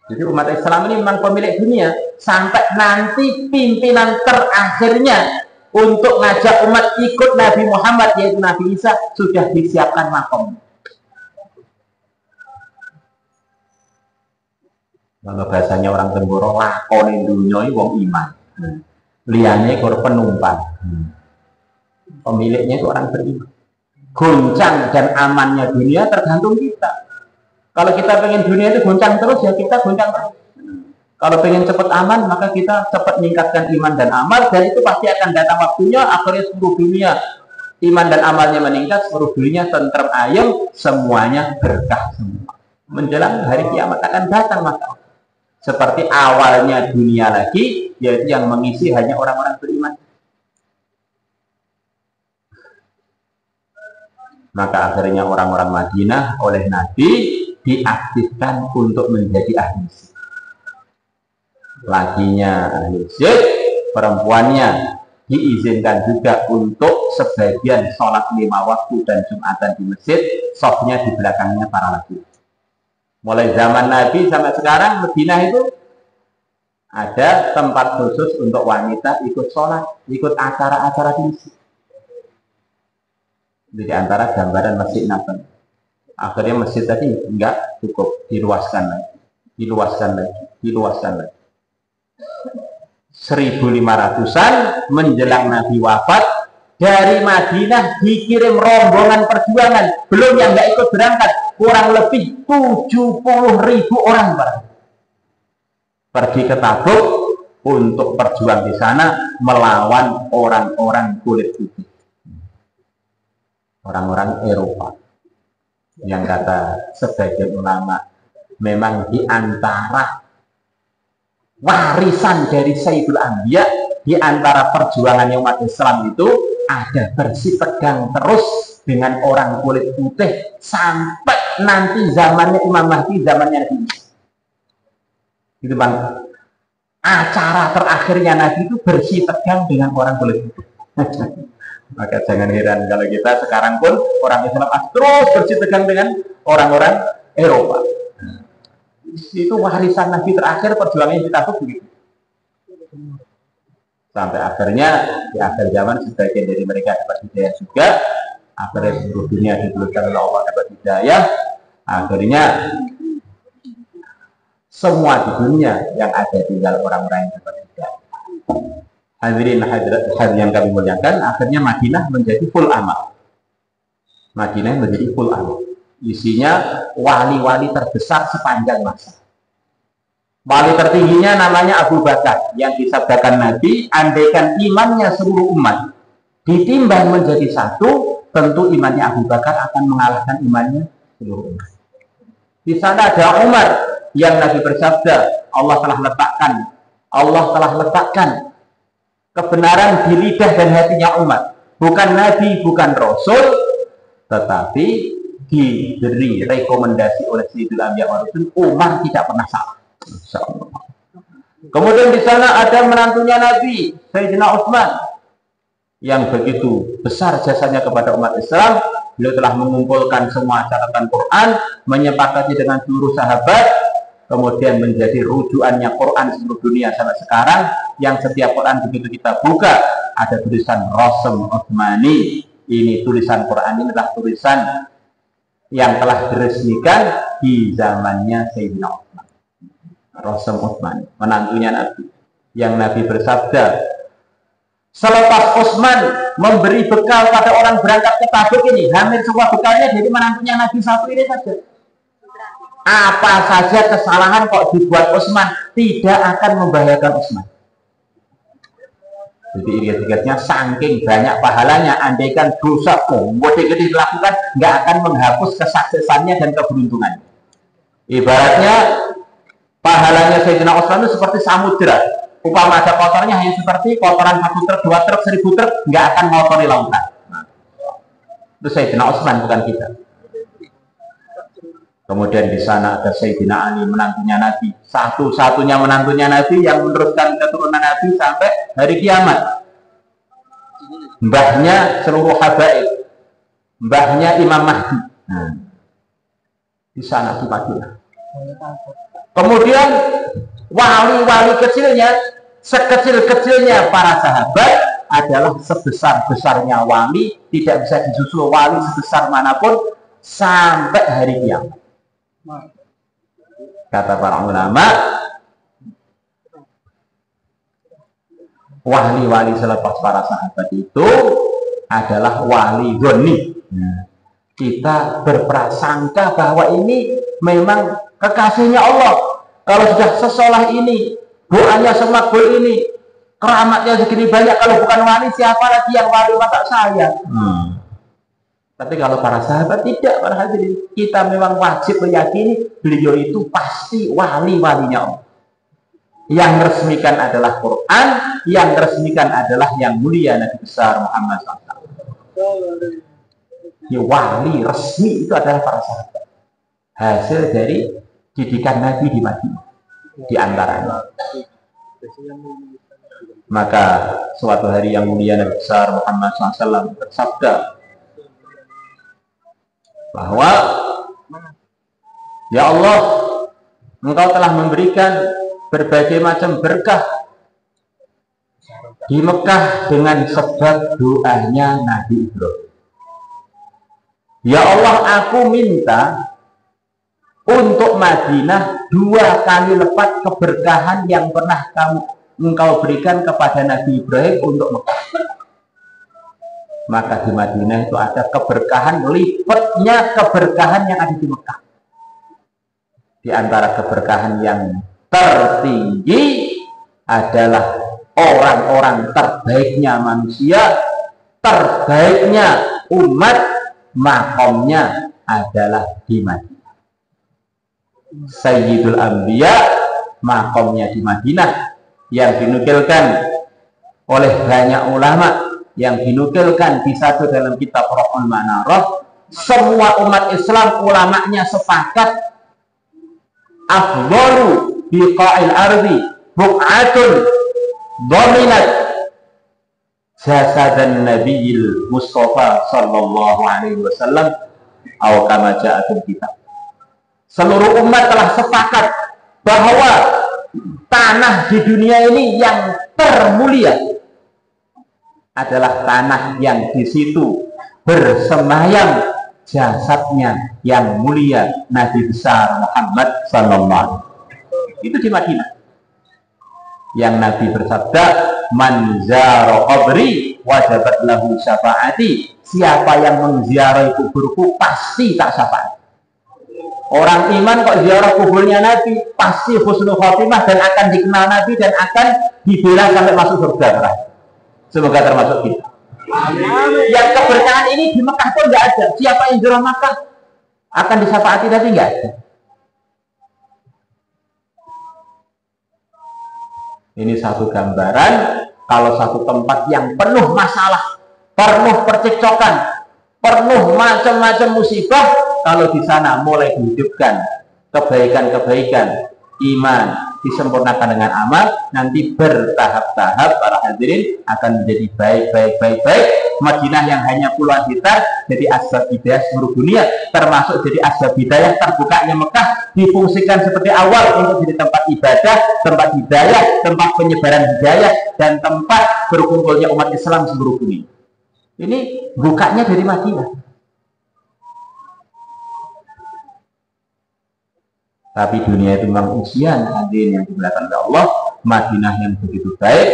Jadi umat Islam ini memang pemilik dunia sampai nanti pimpinan terakhirnya untuk ngajak umat ikut Nabi Muhammad, yaitu Nabi Isa, sudah disiapkan makom. Kalau bahasanya orang Temboro, lakoni dunia wong iman, liane kor penumpang, pemiliknya itu orang beriman. Goncang dan amannya dunia tergantung kita. Kalau kita pengen dunia itu goncang terus, ya kita goncang terus. Kalau pengen cepat aman, maka kita cepat meningkatkan iman dan amal, dan itu pasti akan datang waktunya, akhirnya seluruh dunia iman dan amalnya meningkat, seluruh dunia tentrem ayem, semuanya berkah semua. Menjelang hari kiamat akan datang maka seperti awalnya dunia lagi, yaitu yang mengisi hanya orang-orang beriman. Maka akhirnya orang-orang Madinah oleh Nabi diaktifkan untuk menjadi ahli zikir. Lakinya ahli zikir, perempuannya diizinkan juga untuk sebagian sholat 5 waktu dan Jumatan di masjid, softnya di belakangnya para laki. Mulai zaman Nabi sampai sekarang, Madinah itu ada tempat khusus untuk wanita ikut sholat, ikut acara-acara di masjid. Di antara gambaran Masjid Nabawi. Akhirnya masjid tadi enggak cukup, diluaskan lagi, diluaskan lagi, diluaskan lagi. 1500-an menjelang Nabi wafat, dari Madinah dikirim rombongan perjuangan, belum yang enggak ikut berangkat, kurang lebih 70.000 orang pergi ke Tabuk untuk berjuang di sana melawan orang-orang kulit putih. Orang-orang Eropa, yang kata sebagian ulama memang di antara warisan dari Sayyidul Anbiya, di antara perjuangan umat Islam itu ada bersitegang terus dengan orang kulit putih sampai nanti zamannya Imam Mahdi, zamannya Nabi. Itu bang, acara terakhirnya Nabi itu bersitegang dengan orang kulit putih. Maka jangan heran kalau kita sekarang pun orang Islam terus bersitegang dengan orang-orang Eropa. Itu warisan Nabi terakhir, perjuangannya di Tabuk begitu. Sampai akhirnya di akhir zaman sebagian dari mereka dapat hidayah juga. Akhirnya seluruh dunia diberikan oleh Allah dapat hidayah. Akhirnya semua di dunia yang ada tinggal orang-orang yang dapat hidayah. Hadirin hadirat yang kami muliakan, akhirnya Madinah menjadi full amal. Madinah menjadi full amal. Isinya wali-wali terbesar sepanjang masa. Wali tertingginya namanya Abu Bakar, yang disabdakan Nabi, andaikan imannya seluruh umat ditimbang menjadi satu, tentu imannya Abu Bakar akan mengalahkan imannya seluruh umat. Di sana ada Umar yang Nabi bersabda, Allah telah letakkan kebenaran di lidah dan hatinya umat. Bukan Nabi, bukan Rasul, tetapi diberi rekomendasi oleh Sayyidul Anbiya wa Rasul, Umar tidak pernah salah. Kemudian di sana ada menantunya Nabi, Sayyidina Utsman, yang begitu besar jasanya kepada umat Islam. Beliau telah mengumpulkan semua catatan Quran, menyepakati dengan seluruh sahabat, kemudian menjadi rujukannya Quran seluruh dunia sampai sekarang, yang setiap Quran begitu kita buka ada tulisan Rasm Utsmani. Ini tulisan Quran ini adalah tulisan yang telah diresmikan di zamannya Sayyidina Utsman. Rasm Utsmani, menantunya Nabi, yang Nabi bersabda, selepas Utsman memberi bekal pada orang berangkat ke Tabuk ini, hampir semua bekalnya dari menantunya Nabi satu ini saja. Apa saja kesalahan kok dibuat Utsman, tidak akan membahayakan Utsman. Jadi irit-iritnya saking banyak pahalanya, andaikan dosa gede dilakukan, nggak akan menghapus kesuksesannya dan keberuntungannya. Ibaratnya pahalanya Sayyidina Utsman itu seperti samudra. Upama ada kotornya hanya seperti kotoran 1 truk, 2 truk, 1000 truk, nggak akan ngotori lautan. Nah, itu Sayyidina Utsman, bukan kita. Kemudian di sana ada Sayyidina Ali, menantunya Nabi, satu-satunya menantunya Nabi yang meneruskan keturunan Nabi sampai hari kiamat. Mbahnya seluruh habaib, mbahnya Imam Mahdi. Nah, di sana di Madinah. Kemudian wali-wali kecilnya, sekecil-kecilnya para sahabat adalah sebesar-besarnya wali, tidak bisa disusul wali sebesar manapun sampai hari kiamat. Kata para ulama, wali-wali selepas para sahabat itu adalah wali dhonni. Kita berprasangka bahwa ini memang kekasihnya Allah. Kalau sudah sesolah ini, doanya semakbul ini, keramatnya segini banyak, kalau bukan wali siapa lagi yang wali mata saya? Tapi kalau para sahabat tidak, para hadirin, kita memang wajib meyakini beliau itu pasti wali-walinya Allah. Yang resmikan adalah Quran, yang resmikan adalah yang mulia Nabi besar Muhammad SAW. Ya, wali resmi itu adalah para sahabat. Hasil dari didikan Nabi di Madinah di antaranya. Maka suatu hari yang mulia Nabi besar Muhammad SAW bersabda bahwa ya Allah, Engkau telah memberikan berbagai macam berkah di Mekah dengan sebab doanya Nabi Ibrahim. Ya Allah, aku minta untuk Madinah 2 kali lipat keberkahan yang pernah Engkau berikan kepada Nabi Ibrahim untuk Mekah. Maka di Madinah itu ada keberkahan lipatnya keberkahan yang ada di Mekah. Di antara keberkahan yang tertinggi adalah orang-orang terbaiknya manusia, terbaiknya umat, makomnya adalah di Madinah. Sayyidul Anbiya makomnya di Madinah, yang dinukilkan oleh banyak ulama, yang dinukilkan di satu dalam kitab Rohul Manarah. Semua umat Islam ulamanya sepakat afdalu biqa'il ardi buq'atun dominat jasadan Nabiyil Mustafa sallallahu alaihi wasallam atau kama ja'atul kitab. Seluruh umat telah sepakat bahwa tanah di dunia ini yang termulia adalah tanah yang di situ bersemayam jasadnya yang mulia Nabi besar Muhammad sallallahu. Itu di Madinah. Yang Nabi bersabda, "Man zara qabri wajabat lahu syafaati." Siapa yang mengziarahi kuburku pasti tak syafaat. Orang iman kok ziarah kuburnya Nabi pasti husnul khotimah dan akan dikenal Nabi dan akan dibela sampai masuk surga. Semoga termasuk kita. Yang keberkahan ini di Mekah pun nggak ada. Siapa yang ziarah Mekah akan disyafaati Nabi, nggak ada. Ini satu gambaran kalau satu tempat yang penuh masalah, penuh percekcokan, penuh macam-macam musibah, kalau di sana mulai dihidupkan kebaikan-kebaikan, iman disempurnakan dengan amal, nanti bertahap-tahap para hadirin akan menjadi baik. Madinah yang hanya puluhan hektar jadi asbab hidayah seluruh dunia, termasuk jadi asbab hidayah terbukanya Mekah, difungsikan seperti awal untuk jadi tempat ibadah, tempat hidayah, tempat penyebaran hidayah, dan tempat berkumpulnya umat Islam seluruh dunia. Ini bukanya dari Madinah. Tapi dunia itu memang ujian, hadirin yang dimuliakan oleh Allah. Madinah yang begitu baik,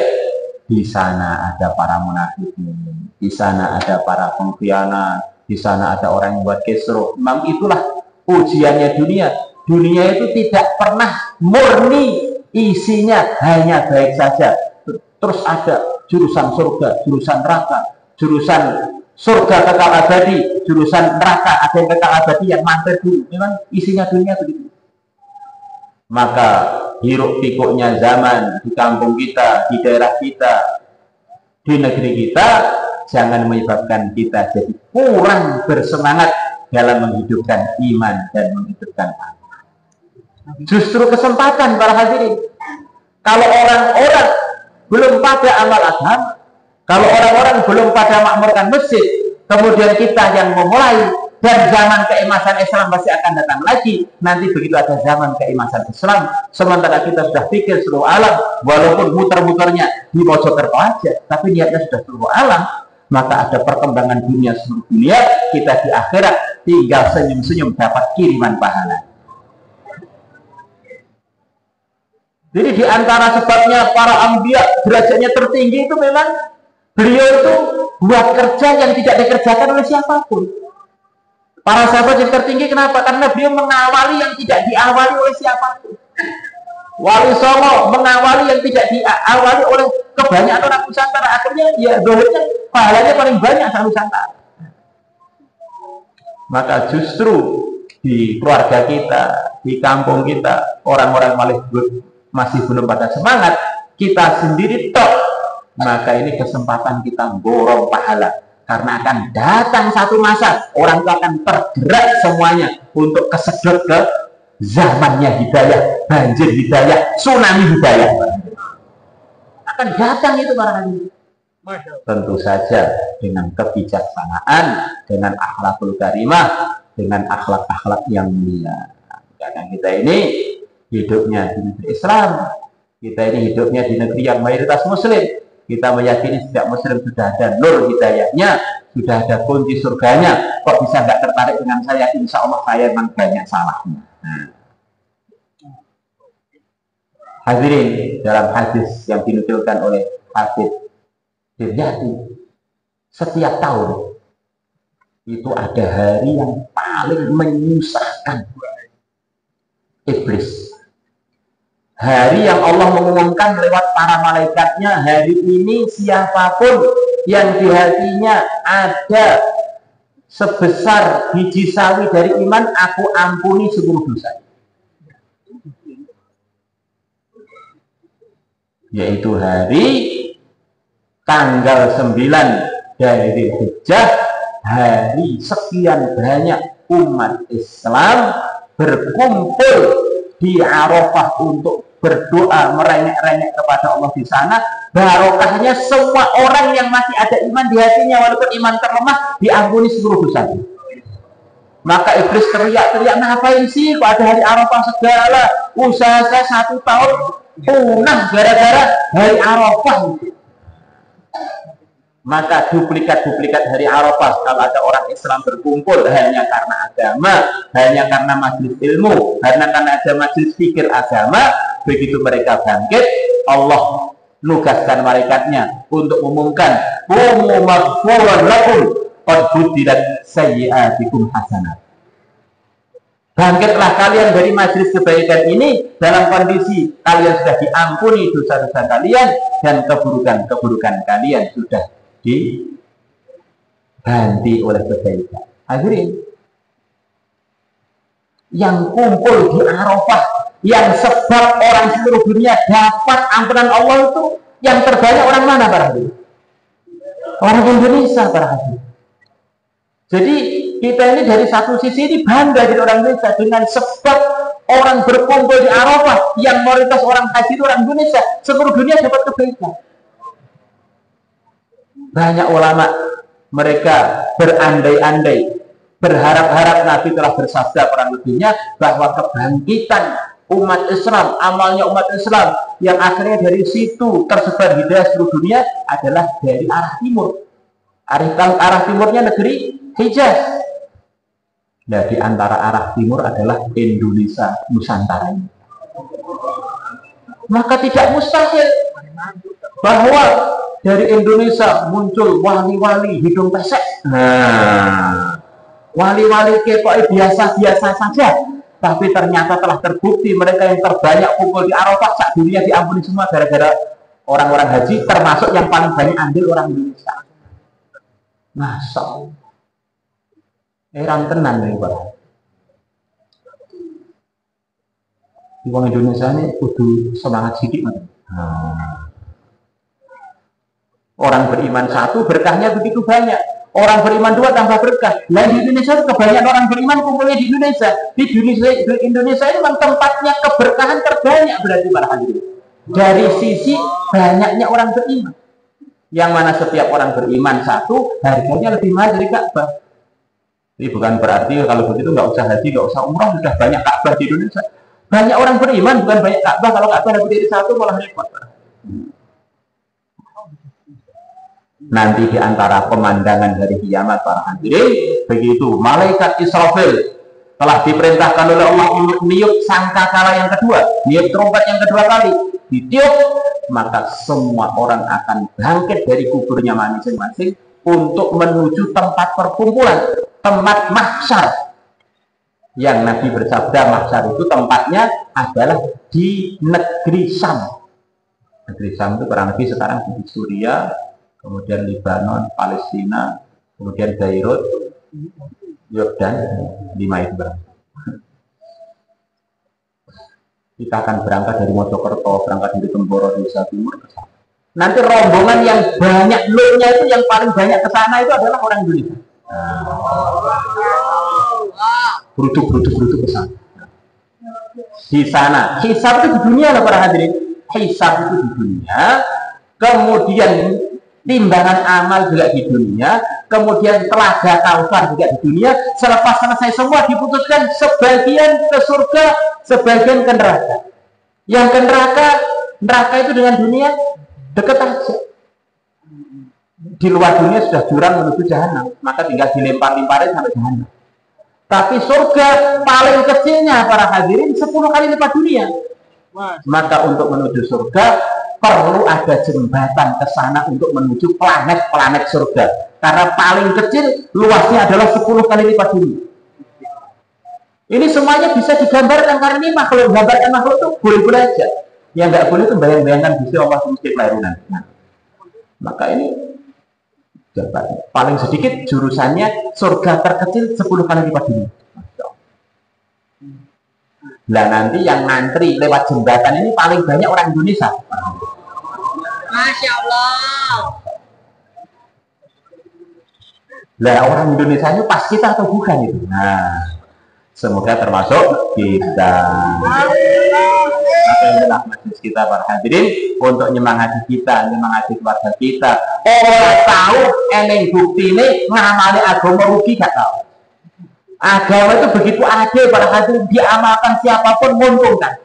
di sana ada para munafikin, di sana ada para pengkhianat, di sana ada orang yang buat kisruh. Memang itulah ujiannya dunia. Dunia itu tidak pernah murni, isinya hanya baik saja. Terus ada jurusan surga, jurusan neraka, jurusan surga kekal abadi, jurusan neraka ada yang kekal abadi yang mampir dulu. Memang isinya dunia begitu. Maka hiruk pikuknya zaman di kampung kita, di daerah kita, di negeri kita, jangan menyebabkan kita jadi kurang bersemangat dalam menghidupkan iman dan menghidupkan amal. Justru kesempatan para hadirin. Kalau orang-orang belum pada amal agama, kalau orang-orang belum pada makmurkan masjid, kemudian kita yang memulai, dan zaman keemasan Islam pasti akan datang lagi. Nanti begitu ada zaman keemasan Islam, sementara kita sudah pikir seluruh alam, walaupun muter-muternya di Mojokerto aja, tapi niatnya sudah seluruh alam, maka ada perkembangan dunia seluruh dunia, kita di akhirat tinggal senyum-senyum dapat kiriman pahala. Jadi di antara sebabnya para anbiya derajatnya tertinggi itu memang beliau itu buat kerja yang tidak dikerjakan oleh siapapun. Para sahabat yang tertinggi kenapa? Karena beliau mengawali yang tidak diawali oleh siapapun. Wali Songo mengawali yang tidak diawali oleh kebanyakan orang Nusantara. Akhirnya ya dohirnya pahalanya paling banyak sama Nusantara. Maka justru di keluarga kita, di kampung kita, orang-orang masih belum pada semangat, kita sendiri tok, maka ini kesempatan kita borong pahala. Karena akan datang satu masa, orang itu akan tergerak semuanya untuk kesedot ke zamannya hidayah, banjir hidayah, tsunami hidayah. Akan datang itu barangkali. Tentu saja dengan kebijaksanaan, dengan akhlakul karimah, dengan akhlak-akhlak yang mulia. Karena kita ini hidupnya di negeri Islam, kita ini hidupnya di negeri yang mayoritas Muslim. Kita meyakini setiap Muslim sudah ada nur hidayahnya, sudah ada kunci surganya. Kok bisa nggak tertarik dengan saya? Insya Allah saya memang banyak salahnya. Hadirin, dalam hadis yang dinukilkan oleh Habib Diryati, setiap tahun itu ada hari yang paling menyusahkan iblis. Hari yang Allah mengumumkan lewat para malaikatnya, hari ini siapapun yang di hatinya ada sebesar biji sawi dari iman, aku ampuni seluruh dosa. Yaitu hari tanggal 9 dari Hijjah, hari sekian banyak umat Islam berkumpul di Arafah untuk berdoa merengek-rengek kepada Allah di sana. Barokahnya semua orang yang masih ada iman di hatinya, walaupun iman terlemah, diampuni seluruh dosa. Maka iblis teriak-teriak, ngapain sih kok ada hari Arafah segala? Usaha saya 1 tahun punah gara-gara hari Arafah. Maka duplikat-duplikat hari Arafah, kalau ada orang Islam berkumpul hanya karena agama, hanya karena majelis ilmu, hanya karena ada majelis fikir agama, begitu mereka bangkit, Allah nugaskan malaikatnya untuk mengumumkan, "Qumu maghfuran lakum qad budilat sayyi'atikum hasanat." Bangkitlah kalian dari majelis kebaikan ini dalam kondisi kalian sudah diampuni dosa-dosa kalian dan keburukan-keburukan kalian sudah diganti oleh kebaikan. Hadirin, yang kumpul di Arafah, yang sebab orang seluruh dunia dapat ampunan Allah itu, yang terbanyak orang mana para hadirin? Orang Indonesia para hadirin. Jadi kita ini dari satu sisi ini bangga jadi orang Indonesia dengan sebab orang berkumpul di Arafah, yang mayoritas orang haji itu orang Indonesia, seluruh dunia dapat kebaikan. Banyak ulama mereka berandai-andai, berharap-harap, Nabi telah bersabda kurang lebihnya bahwa kebangkitan umat Islam, amalnya umat Islam yang akhirnya dari situ tersebar hidayah seluruh dunia adalah dari arah timur. Arah timurnya negeri Hijaz. Nah, di antara arah timur adalah Indonesia Nusantara ini. Maka tidak mustahil bahwa dari Indonesia muncul wali-wali hidung pesek. Nah, wali-wali kekok biasa-biasa saja, tapi ternyata telah terbukti mereka yang terbanyak kumpul di Arafah sak dunia diampuni semua gara-gara orang-orang haji, termasuk yang paling banyak andil orang Indonesia. Masya Allah, heran tenan nih Pak. Di orang Indonesia ini kudu semangat sedikit. Orang beriman 1 berkahnya begitu banyak, orang beriman 2 tambah berkah. Nah, di Indonesia itu kebanyakan orang beriman kumpulnya di Indonesia. Di Indonesia ini memang tempatnya keberkahan terbanyak berarti para hadirin. Dari sisi banyaknya orang beriman, yang mana setiap orang beriman 1 harganya lebih mahal dari Ka'bah. Ini bukan berarti kalau begitu nggak usah haji, nggak usah umrah, sudah banyak Ka'bah di Indonesia. Banyak orang beriman bukan banyak Ka'bah. Kalau Ka'bah lebih dari 1 malah repot. Nanti di antara pemandangan hari kiamat para hadirin, begitu malaikat Israfil telah diperintahkan oleh Allah untuk niup sangkakala yang kedua, niup trompet yang kedua kali, ditiup, maka semua orang akan bangkit dari kuburnya masing-masing untuk menuju tempat perkumpulan, tempat mahsyar. Yang Nabi bersabda mahsyar itu tempatnya adalah di negeri Syam. Negeri Syam itu kurang lebih sekarang di Suriah, kemudian Lebanon, Palestina, kemudian Beirut, Yordan, 5 itu berarti. Kita akan berangkat dari Mojokerto, berangkat dari Temboro, Desa Timur ke sana. Nanti rombongan yang banyak loadnya itu, yang paling banyak ke sana itu adalah orang Indonesia. Beruduk ke sana. Di sana, hisab itu di dunia lah para hadirin. Hisab itu di dunia, kemudian timbangan amal juga di dunia, kemudian telaga kausar juga di dunia. Selepas selesai semua diputuskan sebagian ke surga, sebagian ke neraka. Yang ke neraka itu dengan dunia dekat aja. Di luar dunia sudah jurang menuju jahanam, maka tinggal dilempar-lemparin sampai jahanam. Tapi surga paling kecilnya para hadirin 10 kali lipat dunia. Maka untuk menuju surga perlu ada jembatan ke sana untuk menuju planet-planet surga. Karena paling kecil luasnya adalah 10 kali lipat dunia. Ini semuanya bisa digambarkan karena ini makhluk. Gambarkan makhluk itu boleh-boleh aja. Yang nggak boleh itu bayang-bayangkan Gusti Allah mesti kelahiran. Maka ini jabatan. Paling sedikit jurusannya surga terkecil 10 kali lipat dunia. Nah nanti yang ngantri lewat jembatan ini paling banyak orang Indonesia. Masya Allah. Lah orang Indonesia itu pas kita atau bukan itu? Nah, semoga termasuk kita. Maka inilah majelis kita para hadirin untuk nyemangati kita, nyemangati keluarga kita. Orang tahu eneng bukti ini ngamali agama rugi gak tahu. Agama itu begitu adil para hadirin, diamalkan siapapun menguntungkan.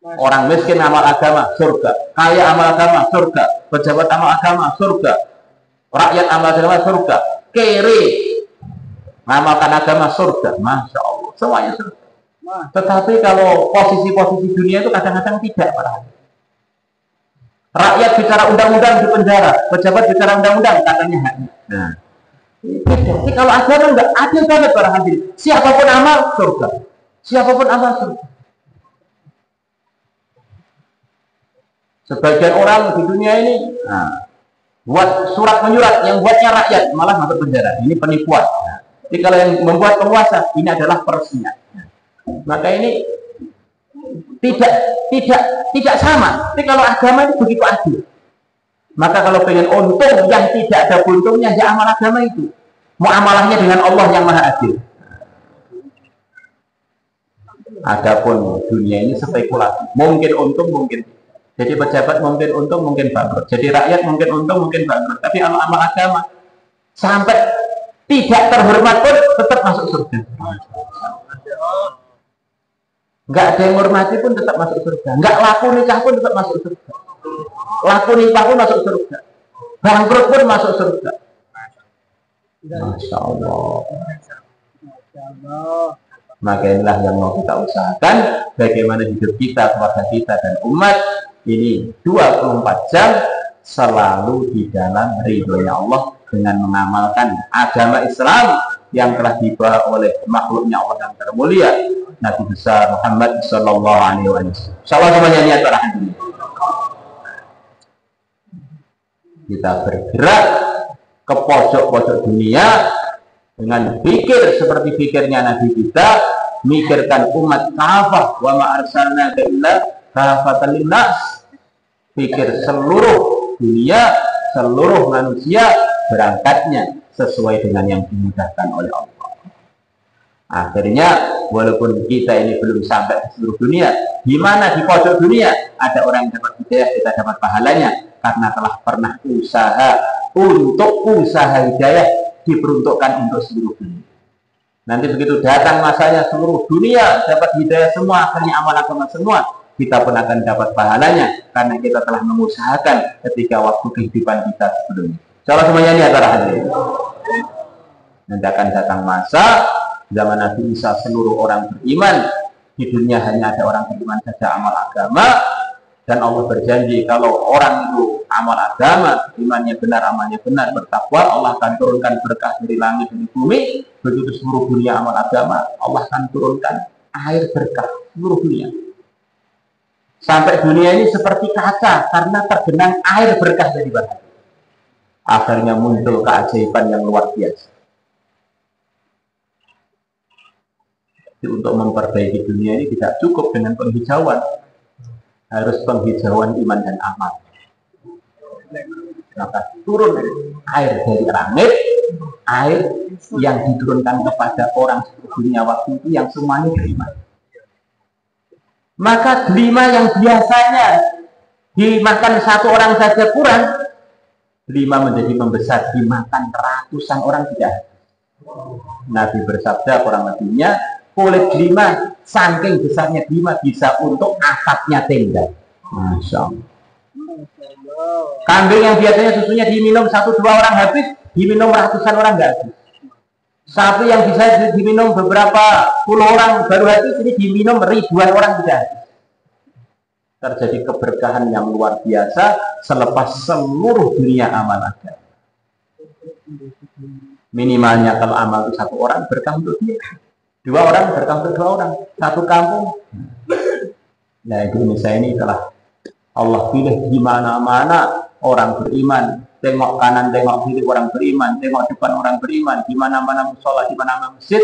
Orang miskin amal agama surga, kaya amal agama surga, pejabat amal agama surga, rakyat amal agama surga, kere ngamalkan agama surga, masya Allah, semuanya surga. Tetapi kalau posisi-posisi dunia itu kadang-kadang tidak para hadirin. Rakyat bicara undang-undang di penjara, pejabat bicara undang-undang katanya haknya. Nah, jadi kalau agama enggak adil banget para hadirin. Siapapun amal surga, siapapun amal surga. Sebagian orang di dunia ini buat surat menyurat, yang buatnya rakyat malah masuk penjara. Ini penipuan. Jadi kalau yang membuat penguasa ini adalah persinya. Maka ini tidak sama. Tapi kalau agama itu begitu adil. Maka kalau pengen untung yang tidak ada untungnya ya amal agama itu. Muamalahnya dengan Allah yang maha adil. Adapun dunia ini spekulasi. Mungkin untung, mungkin. Jadi pejabat mungkin untung, mungkin bangkrut. Jadi rakyat mungkin untung, mungkin bangkrut. Tapi amal agama sampai tidak terhormat pun tetap masuk surga. Enggak ada yang hormati pun tetap masuk surga. Enggak laku nikah pun tetap masuk surga. Laku nikah pun masuk surga. Bangkrut pun masuk surga. Masya Allah. Maka inilah yang mau kita usahakan. Bagaimana hidup kita, keluarga kita, dan umat ini 24 jam selalu di dalam ridhonya Allah dengan mengamalkan agama Islam yang telah dibawa oleh makhluknya Allah yang termulia, Nabi besar Muhammad Sallallahu Alaihi Wasallam. Insyaallah semuanya niat para hadirin. Kita bergerak ke pojok-pojok dunia dengan pikir seperti pikirnya Nabi kita, mikirkan umat kafah, wa ma arsalnaka illa kafatan linnas. Pikir seluruh dunia, seluruh manusia berangkatnya sesuai dengan yang dimudahkan oleh Allah. Akhirnya walaupun kita ini belum sampai di seluruh dunia, di mana di pojok dunia ada orang yang dapat hidayah, kita dapat pahalanya karena telah pernah usaha untuk usaha hidayah diperuntukkan untuk seluruh dunia. Nanti begitu datang masanya seluruh dunia dapat hidayah semua, akhirnya amal agama semua, kita pun akan dapat pahalanya karena kita telah mengusahakan ketika waktu kehidupan kita sebelumnya. Insyaallah semuanya ini antara hadirin. Nanti akan datang masa zaman Nabi Isa seluruh orang beriman, di dunia hanya ada orang beriman saja amal agama, dan Allah berjanji kalau orang itu amal agama, imannya benar, amalnya benar, bertakwa, Allah akan turunkan berkah dari langit dan bumi. Begitu seluruh dunia amal agama, Allah akan turunkan air berkah seluruh dunia. Sampai dunia ini seperti kaca karena tergenang air berkah dari bahan. Akhirnya muncul keajaiban yang luar biasa. Jadi untuk memperbaiki dunia ini tidak cukup dengan penghijauan, harus penghijauan iman dan amal. Maka turun air dari langit, air yang diturunkan kepada orang seluruh dunia waktu itu yang semuanya beriman. Maka delima yang biasanya dimakan satu orang saja kurang, delima menjadi membesar, dimakan ratusan orang tidak. Nabi bersabda kurang lebihnya, kulit delima saking besarnya delima bisa untuk atapnya tenda. Masya Allah. Kambing yang biasanya susunya diminum 1-2 orang habis, diminum ratusan orang nggak habis. Sapi yang bisa diminum beberapa puluh orang baru habis, ini diminum ribuan orang tidak habis. Terjadi keberkahan yang luar biasa selepas seluruh dunia amal ada. Minimalnya kalau amal itu 1 orang berkah untuk dia, 2 orang berkah untuk 2 orang, 1 kampung. Nah, Indonesia ini telah Allah pilih di mana-mana orang beriman. Tengok kanan, tengok kiri orang beriman, tengok depan orang beriman, di mana-mana musola, di mana-mana masjid.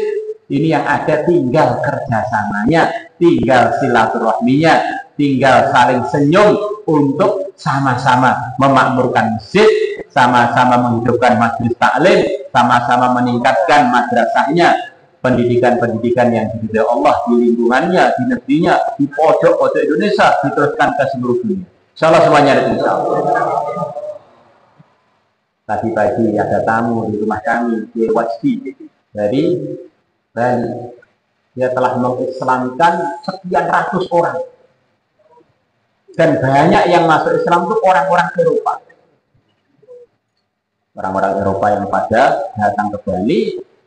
Ini yang ada tinggal kerjasamanya, tinggal silaturahminya, tinggal saling senyum untuk sama-sama memakmurkan masjid, sama-sama menghidupkan majelis taklim, sama-sama meningkatkan madrasahnya, pendidikan-pendidikan yang diridhai Allah di lingkungannya, di negerinya, di pojok-pojok Indonesia, diteruskan ke seluruh dunia. Insyaallah semuanya ada insyaallah. Tadi pagi ada tamu di rumah kami, di Wajdi dari Bali. Dia telah mengislamkan sekian ratus orang. Dan banyak yang masuk Islam itu orang-orang Eropa. Orang-orang Eropa yang pada datang ke Bali,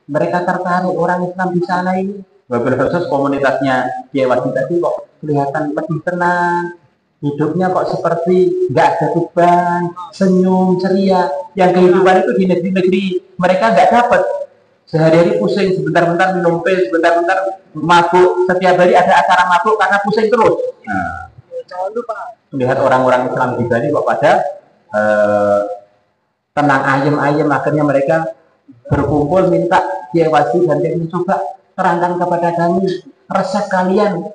mereka tertarik orang Islam di sana ini. Wabil khusus komunitasnya Kiai Wajdi tadi kok kelihatan lebih tenang, hidupnya kok seperti nggak ada beban, senyum, ceria. Yang kehidupan itu di negeri-negeri mereka nggak dapat. Sehari-hari pusing, sebentar-bentar minum pil, sebentar-bentar mabuk. Setiap hari ada acara mabuk karena pusing terus. Nah, melihat orang-orang Islam di Bali kok pada tenang ayem-ayem, akhirnya mereka berkumpul minta Kiai Wajdi dan Kiai coba terangkan kepada kami resep kalian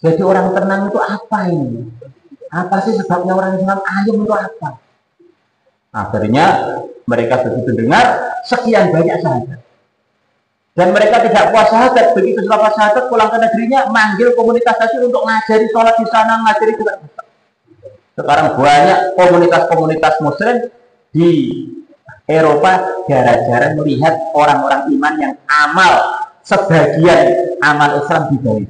jadi orang tenang itu apa ini? Apa sih sebabnya orang Islam ayem itu apa? Akhirnya mereka begitu dengar sekian banyak syahadat dan mereka tidak puas syahadat. Begitu setelah syahadat pulang ke negerinya manggil komunitas tadi untuk ngajari sholat di sana, ngajari juga. Sekarang banyak komunitas-komunitas muslim di Eropa gara-gara melihat orang-orang iman yang amal sebagian amal Islam di Bali.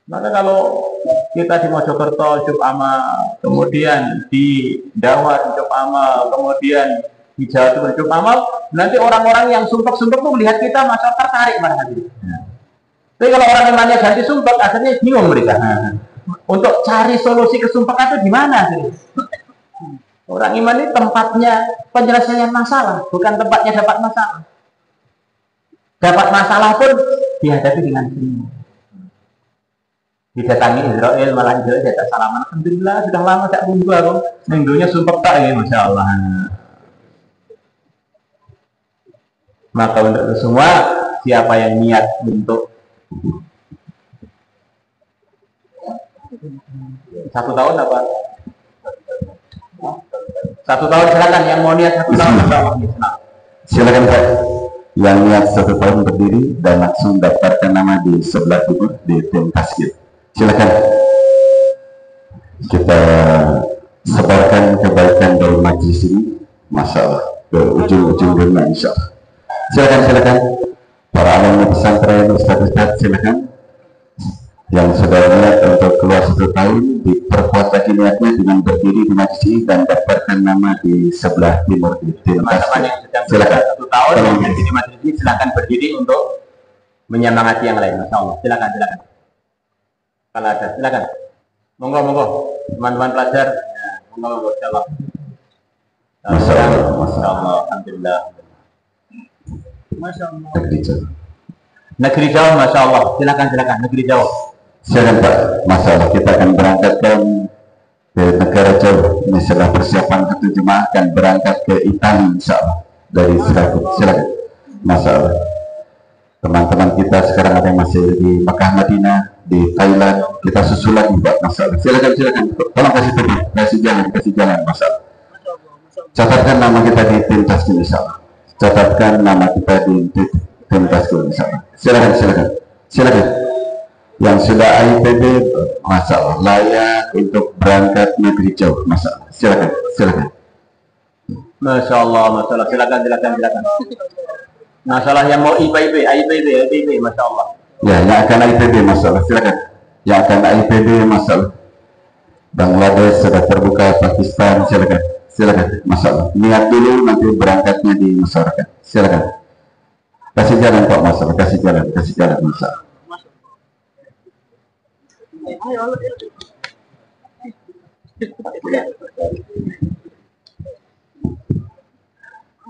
Maka kalau kita di Mojokerto cukup amal, kemudian di Dawar cukup amal, kemudian di Jawa Timur cukup amal, nanti orang-orang yang sumpek-sumpek tuh melihat kita masa tertarik pada hati. Tapi kalau orang imannya ganti sumpek, akhirnya bingung mereka. Untuk cari solusi kesumpekan itu di mana sih? Orang iman ini tempatnya penyelesaian masalah, bukan tempatnya dapat masalah. Dapat masalah pun dihadapi dengan senyum. Didatangi Israel, malah Israel jatah salaman. Alhamdulillah, sudah lama tak tunggu aku. Minggunya sumpah tak ya, Masya Allah. Maka untuk itu semua, siapa yang niat untuk 1 tahun apa? 1 tahun silakan, yang mau niat 1 tahun silakan Pak. Yang niat 1 tahun berdiri dan langsung daftarkan nama di sebelah timur di tim tasbih. Silakan kita sebarkan kebaikan dari majlis ini, Masya Allah, ke ujung-ujung dunia insya Allah. Silakan para alim pesantren, ustaz-ustaz, silakan yang sudah niat untuk keluar 1 tahun diperkuat lagi niatnya dengan berdiri di majlis ini dan daftarkan nama di sebelah timur di tim tasbih. Silakan 1 tahun yang berdiri di majlis ini, silakan berdiri untuk menyemangati yang lain. Masya Allah, silakan. Kalau ada, silakan. Monggo, teman-teman pelajar. Monggo, insyaallah. Masyaallah, alhamdulillah. Masyaallah. Negeri Jawa, Masya Allah. Silakan, negeri Jawa. Silakan Pak, Masya Allah, kita akan berangkatkan ke negara Jawa. Ini setelah persiapan satu jemaah akan berangkat ke Italia, insya Allah dari Seragut. Silakan, Masya Allah. teman-teman kita sekarang ada yang masih di Mekah Madinah, di Thailand, kita susul lagi buat masalah. Silakan, tolong kasih jalan masalah. Catatkan nama kita di tim Taskin insyaallah. Catatkan nama kita di tim Taskin insyaallah. Silakan. Yang sudah IPB masalah layak untuk berangkat negeri jauh masalah. Silakan. Masya Allah, masalah. Silakan. Masalah yang mau IPB, Masya Allah. Ya, yang akan IPB masalah. Silakan. Yang akan IPB masalah. Bangladesh sudah terbuka, Pakistan silakan. Masalah. Niat dulu nanti berangkatnya di masyarakat. Silakan. Kasih jalan Pak masalah. Kasih jalan masalah.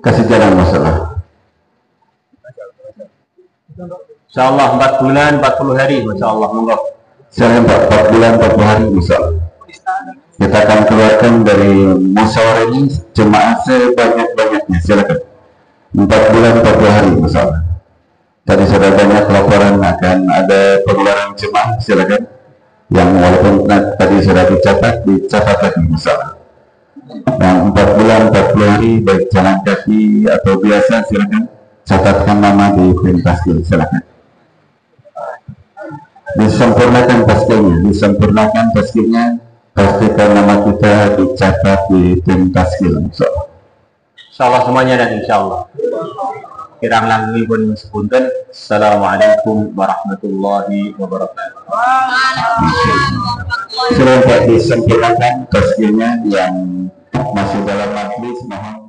Kasih jalan masalah. InsyaAllah 4 bulan 40 hari, Masya Allah. Monggo. Silakan Pak, 4 bulan 40 hari masalah. Kita akan keluarkan dari musyawarah ini jemaah sebanyak-banyaknya. Silakan. 4 bulan 40 hari masalah. Tadi sudah banyak laporan akan ada pengeluaran jemaah. Silakan. Yang walaupun tadi sudah dicatat lagi masalah. Yang 4 bulan 40 hari baik jalan kaki atau biasa silakan. Catatkan nama di tim Taskin, silakan. Disempurnakan taskinnya, pastikan nama kita dicatat di tim Taskin. InsyaAllah semuanya dan InsyaAllah. Kirang langit pun sepunten. Assalamualaikum warahmatullahi wabarakatuh. Silakan disempurnakan taskinnya yang masih dalam majlis. Mohon